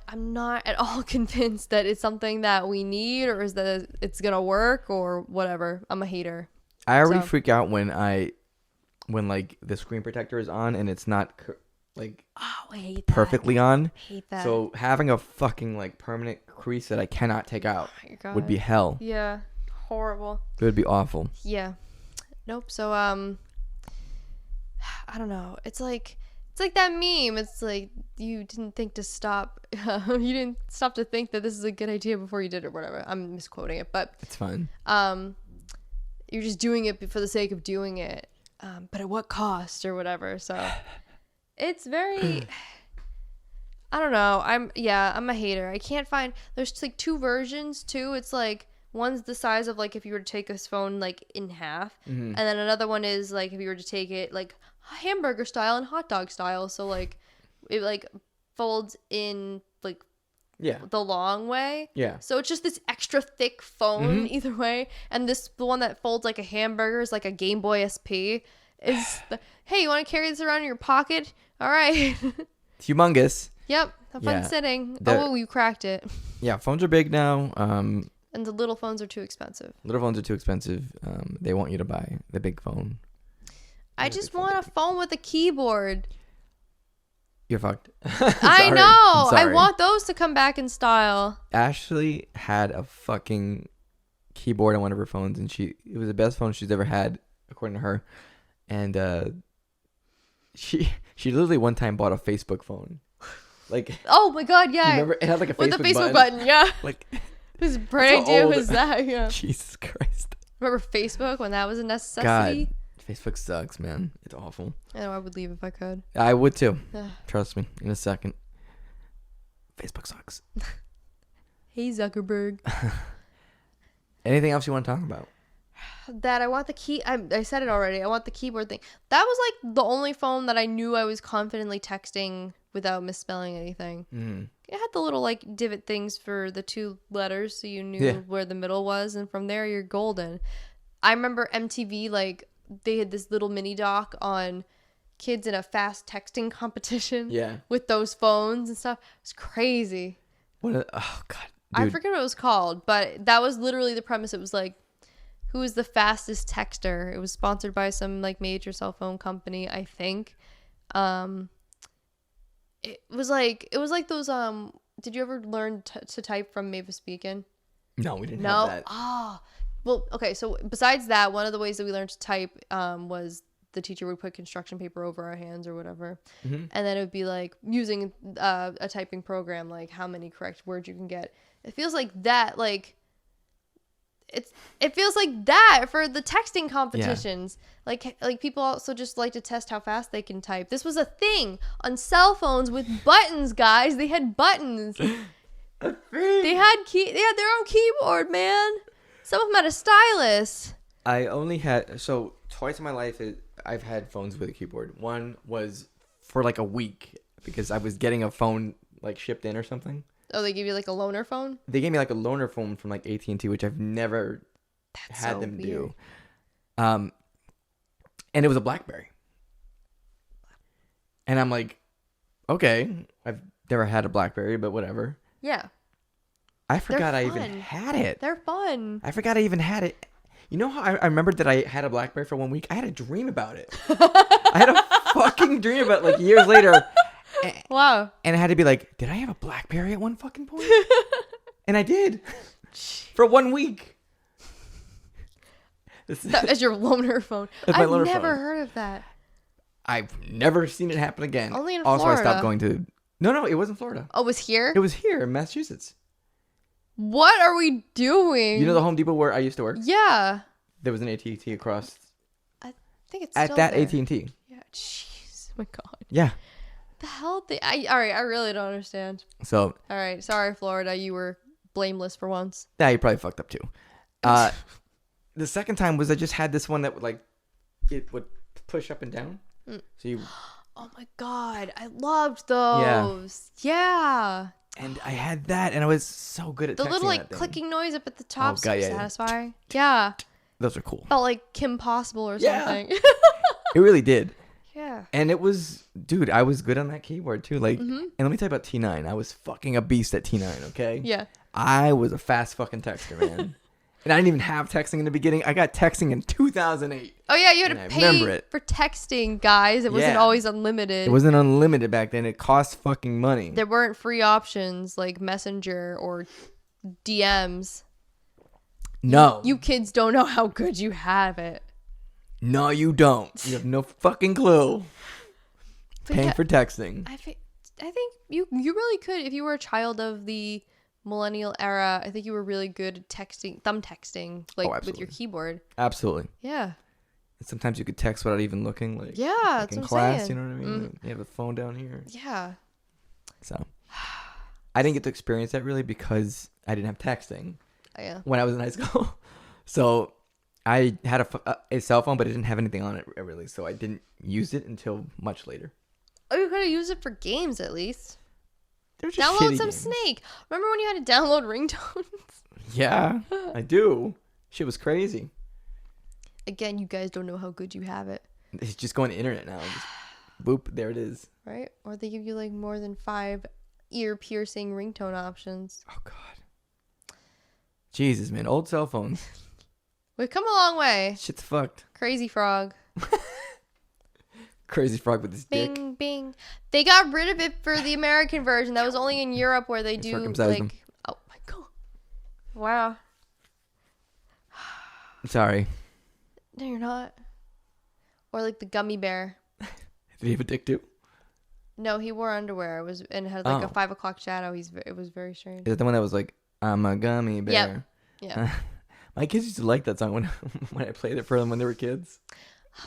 at all convinced that it's something that we need, or is that it's going to work or whatever. I'm a hater. I already freak out when like the screen protector is on and it's not like I hate perfectly on. I hate that. So having a fucking like permanent crease that I cannot take out would be hell. Yeah. Horrible. It would be awful. Yeah. Nope. So I don't know. It's like that meme. It's like, you didn't think to stop. You didn't stop to think that this is a good idea before you did it or whatever. I'm misquoting it, but it's fine. You're just doing it for the sake of doing it. But at what cost or whatever. So it's very, I don't know. I'm a hater. I can't find, there's like two versions too. It's like, one's the size of like if you were to take this phone like in half, and then another one is like if you were to take it like hamburger style and hot dog style. So like it like folds in like the long way. Yeah. So it's just this extra thick phone either way. And the one that folds like a hamburger is like a Game Boy SP. Is hey, you want to carry this around in your pocket? All right. Humongous. Yep. Have fun sitting. Oh, you cracked it. Yeah, phones are big now. And the little phones are too expensive. They want you to buy the big phone. I just want a phone with a keyboard. You're fucked. I know. I want those to come back in style. Ashley had a fucking keyboard on one of her phones, and it was the best phone she's ever had, according to her. And she literally one time bought a Facebook phone. Like, oh my god, yeah. you remember it had like a with Facebook the Facebook button, yeah. Like, whose brain idea was that? Yeah. Jesus Christ. Remember Facebook when that was a necessity? God, Facebook sucks, man. It's awful. I know I would leave if I could. I would too. Trust me, in a second. Facebook sucks. Hey Zuckerberg. Anything else you want to talk about? That I want the key. I said it already. I want the keyboard thing. That was like the only phone that I knew I was confidently texting without misspelling anything. It had the little like divot things for the 2 letters, so you knew where the middle was, and from there you're golden. I remember MTV, like they had this little mini doc on kids in a fast texting competition. Yeah. With those phones and stuff. It was crazy. Oh God. Dude. I forget what it was called, but that was literally the premise. It was like, who is the fastest texter? It was sponsored by some like major cell phone company, I think. It was like those did you ever learn to type from Mavis Beacon? No, we didn't have that. Well, okay, so besides that, one of the ways that we learned to type was the teacher would put construction paper over our hands or whatever, and then it would be like using a typing program, like how many correct words you can get. It feels like that, like it feels like that for the texting competitions. Yeah. Like people also just like to test how fast they can type. This was a thing on cell phones with buttons, guys. They had buttons. They had their own keyboard, man. Some of them had a stylus. I only had twice in my life I've had phones with a keyboard. One was for like a week because I was getting a phone like shipped in or something. Oh, they give you like a loaner phone? They gave me like a loaner phone from like AT&T, which I've never had them do. And it was a BlackBerry. And I'm like, okay, I've never had a BlackBerry, but whatever. Yeah. I forgot I even had it. They're fun. I forgot I even had it. You know how I remembered that I had a BlackBerry for 1 week? I had a dream about it. I had a fucking dream about it like years later. Wow. And I had to be like, did I have a BlackBerry at one fucking point? And I did. For 1 week. That was your loaner phone. I've never heard of that. I've never seen it happen again. Only in also, Florida. I stopped going to... No, it wasn't Florida. Oh, it was here? It was here in Massachusetts. What are we doing? You know the Home Depot where I used to work? Yeah. There was an AT&T across... I think it's still at that there. AT&T. Yeah. Jeez. Oh my God. Yeah. The hell? All right. I really don't understand. So... All right. Sorry, Florida. You were blameless for once. Yeah, you probably fucked up too. The second time was I just had this one that would like... It would push up and down. So you... Oh my God. I loved those. Yeah. And I had that, and I was so good at the texting little like that thing. clicking noise up at the top. Oh, God, yeah, satisfying. Yeah. Those are cool. Felt like Kim Possible or something. It really did. Yeah. And it was, dude, I was good on that keyboard too. Like, and let me tell you about T9. I was fucking a beast at T9. Okay. Yeah. I was a fast fucking texter, man. And I didn't even have texting in the beginning. I got texting in 2008. Oh yeah, you had to pay for texting, guys. It wasn't always unlimited. It wasn't unlimited back then. It cost fucking money. There weren't free options like Messenger or DMs. No. You kids don't know how good you have it. No, you don't. You have no fucking clue. Paying for texting. I think you really could if you were a child of the millennial era. I think you were really good at texting, thumb texting, like with your keyboard. Absolutely. Yeah. And sometimes you could text without even looking, like that's in what class. I'm saying. You know what I mean? Like, you have a phone down here. Yeah. So, I didn't get to experience that really because I didn't have texting. When I was in high school. So, I had a cell phone, but it didn't have anything on it really. So I didn't use it until much later. Oh, you could have used it for games at least. Download some games. Snake. Remember when you had to download ringtones? Yeah, I do. Shit was crazy. Again, you guys don't know how good you have it. It's just going to internet now. Just boop, there it is. Right? Or they give you like more than 5 ear-piercing ringtone options. Oh, God. Jesus, man. Old cell phones. We've come a long way. Shit's fucked. Crazy Frog. Crazy Frog with his dick. Bing, bing. They got rid of it for the American version. That was only in Europe where they do like... him. Oh, my God. Wow. Sorry. No, you're not. Or like the gummy bear. Did he have a dick too? No, he wore underwear. It had like a Oh. 5 o'clock shadow. It was very strange. Is it the one that was like, I'm a gummy bear? Yeah. My kids used to like that song when I played it for them when they were kids.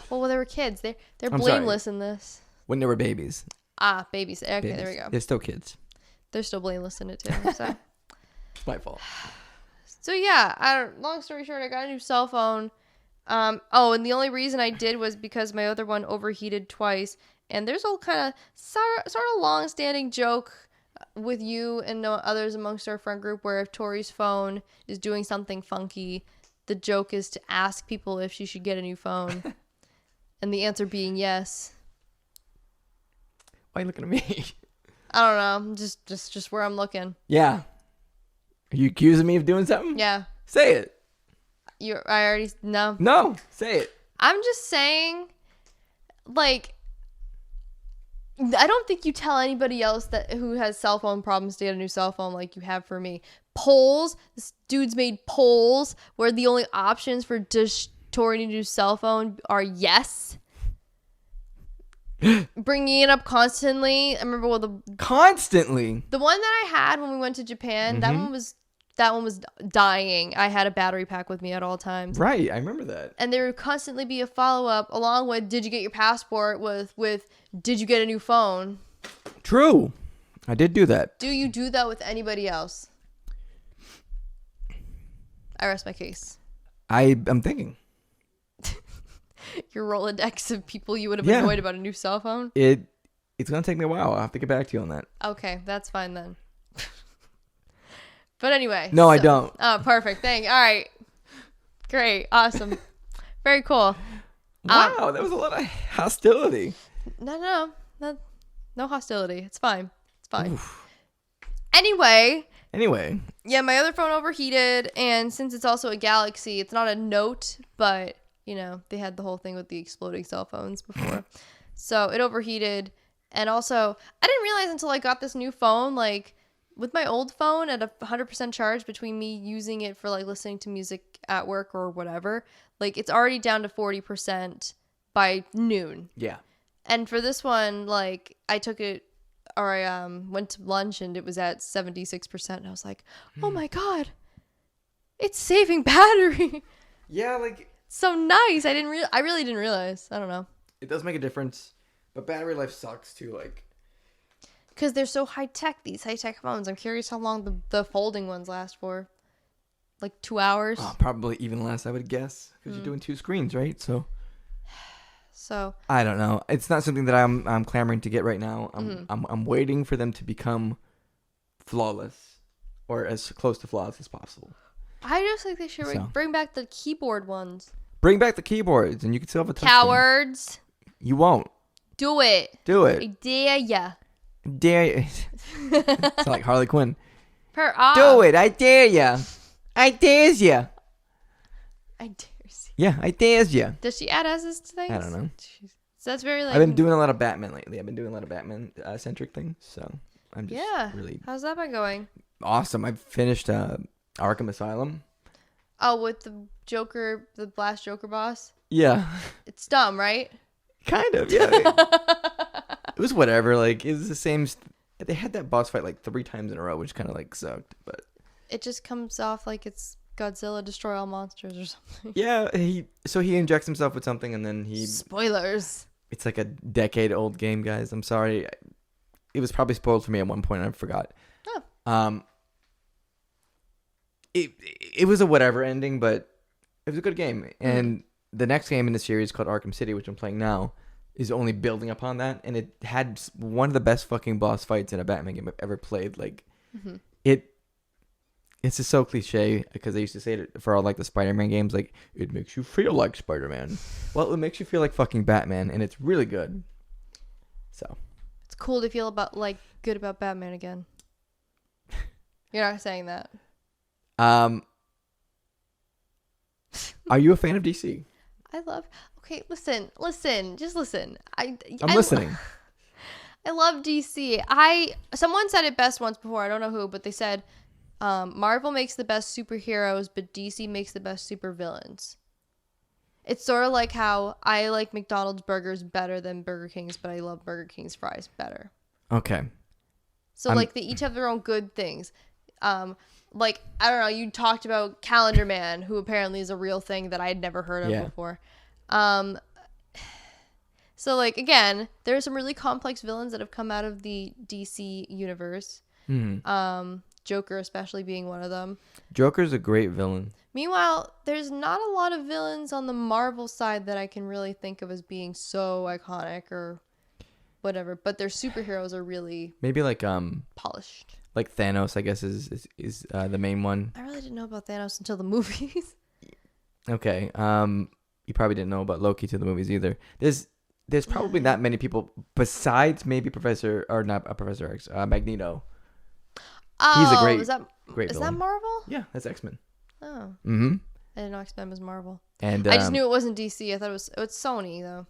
Well, they were kids. They're I'm blameless in this. When they were babies. Ah, babies. Okay, Babies. there we go. They're still kids. They're still blameless in it too. So, It's my fault. so yeah. Long story short, I got a new cell phone. And the only reason I did was because my other one overheated twice. And there's a kind of sort of long-standing joke with you and others amongst our friend group where if Tory's phone is doing something funky, the joke is to ask people if she should get a new phone. And the answer being yes. Why are you looking at me? I don't know. Just where I'm looking. Yeah. Are you accusing me of doing something? Yeah. Say it. I already no. No, say it. I'm just saying, like, I don't think you tell anybody else who has cell phone problems to get a new cell phone like you have for me. Polls. This dude's made polls where the only options for Tory to do cell phone are yes. Bringing it up constantly. I remember Constantly. the one that I had when we went to Japan. That one was dying. I had a battery pack with me at all times. Right, I remember that. And there would constantly be a follow-up along with did you get your passport with did you get a new phone? True. I did do that. Do you do that with anybody else? I rest my case. I'm thinking. Your Rolodex of people you would have Yeah. annoyed about a new cell phone? It's going to take me a while. I'll have to get back to you on that. Okay, that's fine then. But anyway. No, I don't. Oh, perfect. All right. Great. Awesome. Very cool. Wow, that was a lot of hostility. No hostility. It's fine. It's fine. Oof. Anyway, yeah, my other phone overheated, and since it's also a Galaxy, it's not a Note, but you know, they had the whole thing with the exploding cell phones before. So it overheated, and also I didn't realize until I got this new phone, like with my old phone at 100% charge between me using it for like listening to music at work or whatever, like it's already down to 40% by noon. Yeah. And for this one, like I took it, or I went to lunch and it was at 76%. And I was like, oh my God, it's saving battery. Yeah, like So nice. I really didn't realize. I don't know. it does make a difference, but battery life sucks too. Like, because they're so high tech. These high tech phones. I'm curious how long the folding ones last for. Like 2 hours. Probably even less, I would guess, because you're doing 2 screens, right? So I don't know. It's not something that I'm clamoring to get right now. I'm waiting for them to become flawless, or as close to flawless as possible. I just think they should bring back the keyboard ones. Bring back the keyboards, and you can still have a touch Cowards. screen. You won't. Do it. Do it. I dare ya. Dare you. It's like Harley Quinn. Do it. I dare ya. I dares ya. I dare you. Yeah, I dares ya. Does she add S's to things? I don't know. Jeez. So that's very like. I've been doing a lot of Batman lately. I've been doing a lot of Batman centric things, so I'm just really How's that been going? awesome. I've finished Arkham Asylum. Oh, with the Joker, the Blast Joker boss? Yeah. It's dumb, right? Kind of, yeah. It was whatever. Like, it was the same. They had that boss fight like 3 times in a row, which kind of like sucked. But it just comes off like it's Godzilla Destroy All Monsters or something. yeah, he injects himself with something, and then he. Spoilers. It's like a decade-old game, guys. I'm sorry. It was probably spoiled for me at one point, and I forgot. Oh. It was a whatever ending, but it was a good game. And the next game in the series called Arkham City, which I'm playing now, is only building upon that. And it had one of the best fucking boss fights in a Batman game I've ever played. Like, it's just so cliche, because they used to say it for all like the Spider-Man games, like, it makes you feel like Spider-Man. Well, it makes you feel like fucking Batman, and it's really good. So it's cool to feel good about Batman again. You're not saying that. Are you a fan of DC? Okay, listen, just listen. I'm listening. I love DC. Someone said it best once before, I don't know who, but they said Marvel makes the best superheroes, but DC makes the best supervillains. It's sort of like how I like McDonald's burgers better than Burger King's, but I love Burger King's fries better. Okay. So like they each have their own good things. Like, I don't know, you talked about Calendar Man, who apparently is a real thing that I had never heard of before. So like, again, there are some really complex villains that have come out of the DC universe. Joker especially being one of them. Joker's a great villain. Meanwhile, there's not a lot of villains on the Marvel side that I can really think of as being so iconic or whatever, but their superheroes are really maybe like polished. Like Thanos, I guess is the main one. I really didn't know about Thanos until the movies. Okay. You probably didn't know about Loki to the movies either. There's probably not many people besides maybe Professor X, Magneto. He's a great Is villain. that Marvel? Yeah, that's X-Men. Oh. Mm-hmm. I didn't know X-Men was Marvel. And I just knew it wasn't DC. I thought it was Sony though.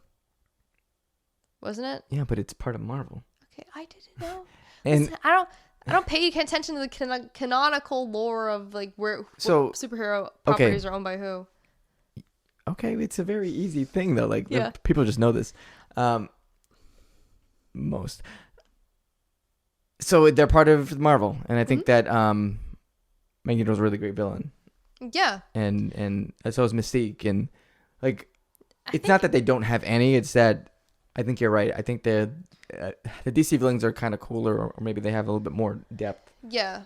Wasn't it? Yeah, but it's part of Marvel. Okay, I didn't know. And Listen, I don't pay attention to the canonical lore of like what superhero properties are owned by who. Okay, it's a very easy thing though. Like people just know this. Most. So they're part of Marvel, and I think that Magneto's a really great villain. Yeah. And so is Mystique, and like it's not that they don't have any. It's that I think you're right. I think the DC villains are kind of cooler, or maybe they have a little bit more depth. Yeah.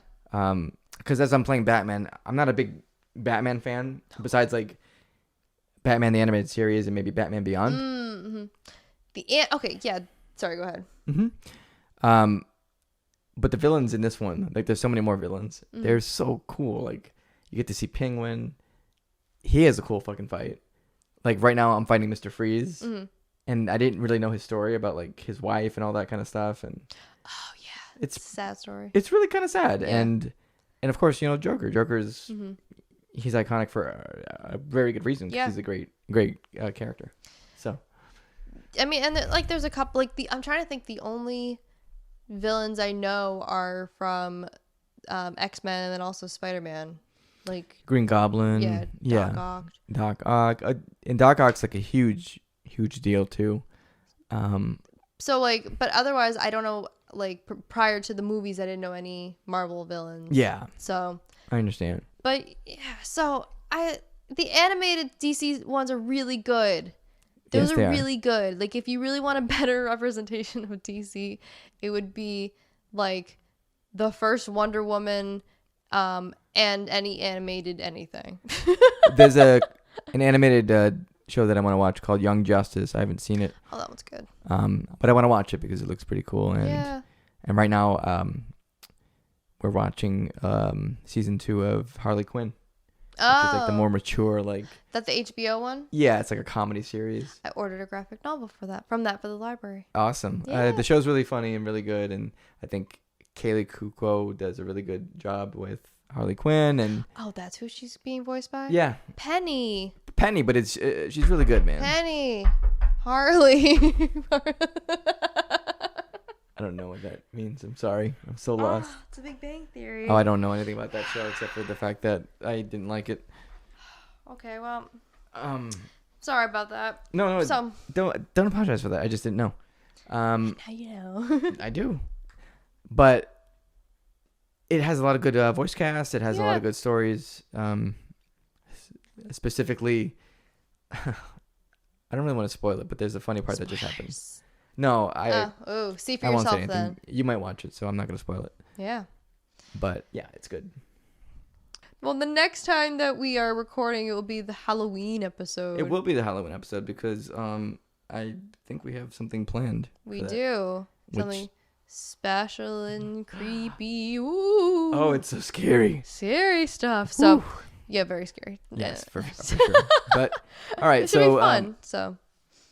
Because as I'm playing Batman, I'm not a big Batman fan. Besides like Batman the Animated Series and maybe Batman Beyond. Mm-hmm. Okay, yeah. Sorry, go ahead. Mm-hmm. But the villains in this one, like there's so many more villains. Mm-hmm. They're so cool. Like you get to see Penguin. He has a cool fucking fight. Like right now I'm fighting Mr. Freeze. Mm-hmm. And I didn't really know his story about like his wife and all that kind of stuff. And it's a sad story. It's really kind of sad. Yeah. And of course, you know, Joker's he's iconic for a very good reason. Yeah. He's a great character. So, I mean, and like there's a couple like I'm trying to think the only villains I know are from X-Men and then also Spider-Man. Like Green Goblin. Yeah. Doc Ock. Doc Ock. And Doc Ock's like a huge deal too. So like, but otherwise I don't know, like prior to the movies I didn't know any Marvel villains. Yeah. So I understand. But yeah, so the animated DC ones are really good. Those are really good. Like if you really want a better representation of DC, it would be like the first Wonder Woman and any animated anything. There's an animated show that I want to watch called Young Justice. I haven't seen it. Oh, that one's good. But I want to watch it because it looks pretty cool. And right now, we're watching season 2 of Harley Quinn, which is like the more mature, like that the HBO one. Yeah, it's like a comedy series. I ordered a graphic novel for the library. Awesome. Yeah. The show's really funny and really good, and I think Kaylee Cuoco does a really good job with Harley Quinn. And that's who she's being voiced by. Yeah, Penny, but it's she's really good, man. Penny, Harley. I don't know what that means. I'm sorry. I'm so lost. It's a Big Bang Theory. Oh, I don't know anything about that show except for the fact that I didn't like it. Okay, well. Sorry about that. No. So, don't apologize for that. I just didn't know. Now you know. I do. But it has a lot of good voice cast. It has a lot of good stories. Specifically, I don't really want to spoil it, but there's a funny part that just happened. No, see for I won't yourself say anything. then. You might watch it, so I'm not going to spoil it. Yeah. But yeah, it's good. Well, the next time that we are recording, it will be the Halloween episode. It will be the Halloween episode because I think we have something planned. We do. Something special and creepy. Ooh. Oh, it's so scary. Scary stuff. So, yeah, very scary. Yes, for sure. But all right, it should be fun. So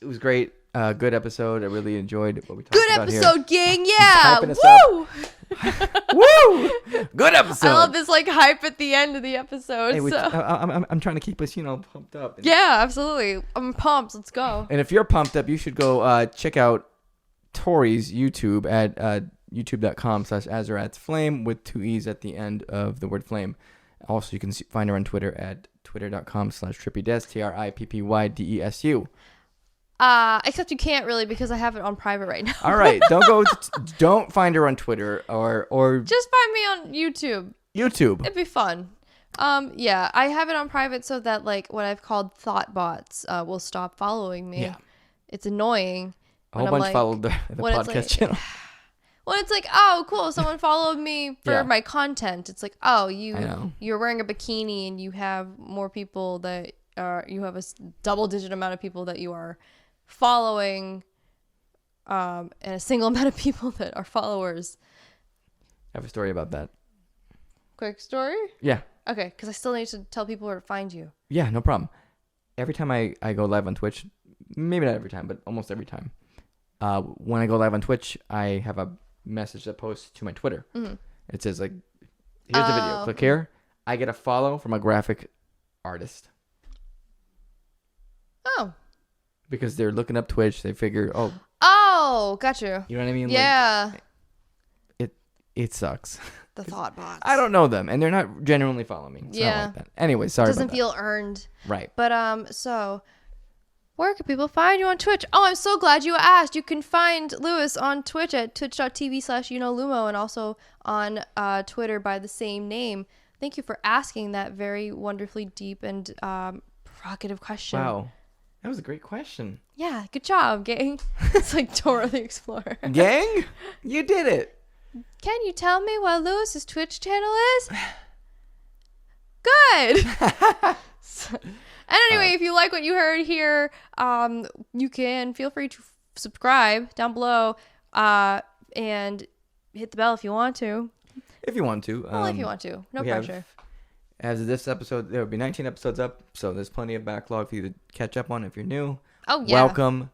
it was great. Good episode. I really enjoyed what we talked about here. Good episode, gang. Yeah. Woo! Woo! Good episode. I love this like hype at the end of the episode. Hey, so. I'm trying to keep us, pumped up. Yeah, absolutely. I'm pumped. Let's go. And if you're pumped up, you should go check out Tory's YouTube at youtube.com/azaratsflame with 2 E's at the end of the word flame. Also, you can find her on Twitter at twitter.com/trippydes, TRIPPYDESU. Except you can't really because I have it on private right now. All right, don't find her on Twitter or just find me on YouTube. It'd be fun. Yeah, I have it on private so that like what I've called thought bots will stop following me. Yeah. It's annoying. A whole bunch followed the podcast channel. Well, it's like, oh, cool, someone followed me for my content. It's like, oh, you're wearing a bikini and you have more people that you have a double-digit amount of people that you are following, and a single amount of people that are followers. I have a story about that. Quick story? Yeah. Okay, because I still need to tell people where to find you. Yeah, no problem. Every time I go live on Twitch, maybe not every time, but almost every time, when I go live on Twitch, I have a message that posts to my Twitter. Mm-hmm. It says like, here's the video. Click here. I get a follow from a graphic artist. Oh. Because they're looking up Twitch. They figure, oh, got you. You know what I mean? Yeah. Like, it sucks. The thought bots. I don't know them, and they're not genuinely following me. So I don't like that. Anyway, sorry Doesn't about that. feel earned. Right. But so where can people find you on Twitch? Oh, I'm so glad you asked. You can find Lewis on Twitch at twitch.tv/lumo and also on Twitter by the same name. Thank you for asking that very wonderfully deep and provocative question. Wow. That was a great question. Yeah, good job, gang. It's like Dora the Explorer. Gang? You did it. Can you tell me what Lewis's Twitch channel is? Good. And anyway, if you like what you heard here, you can feel free to subscribe down below and hit the bell if you want to. If you want to. Well, if you want to. No pressure. As of this episode, there will be 19 episodes up, so there's plenty of backlog for you to catch up on if you're new. Oh, yeah. Welcome.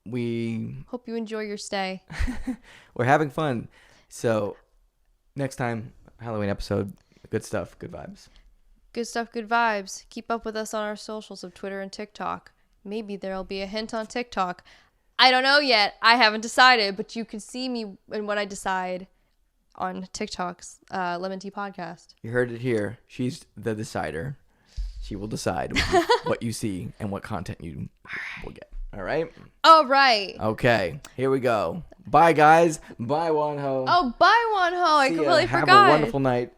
We hope you enjoy your stay. We're having fun. So next time, Halloween episode, good stuff, good vibes. Good stuff, good vibes. Keep up with us on our socials of Twitter and TikTok. Maybe there'll be a hint on TikTok. I don't know yet. I haven't decided, but you can see me and what I decide on TikTok's LEM'n'TEA podcast. You heard it here. She's the decider. She will decide what you see and what content you will get. All right? All right. Okay. Here we go. Bye, guys. Bye, Wonho. Oh, bye, Wonho. I completely forgot. Have a wonderful night.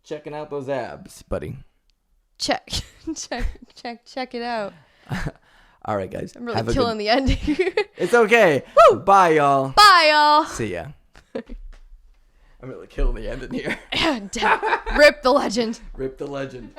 Checking out those abs, buddy. Check it out. All right, guys. I'm really killing the ending. It's okay. Woo! Bye, y'all. Bye, y'all. See ya. I'm really killing the ending here. Rip the legend. Rip the legend.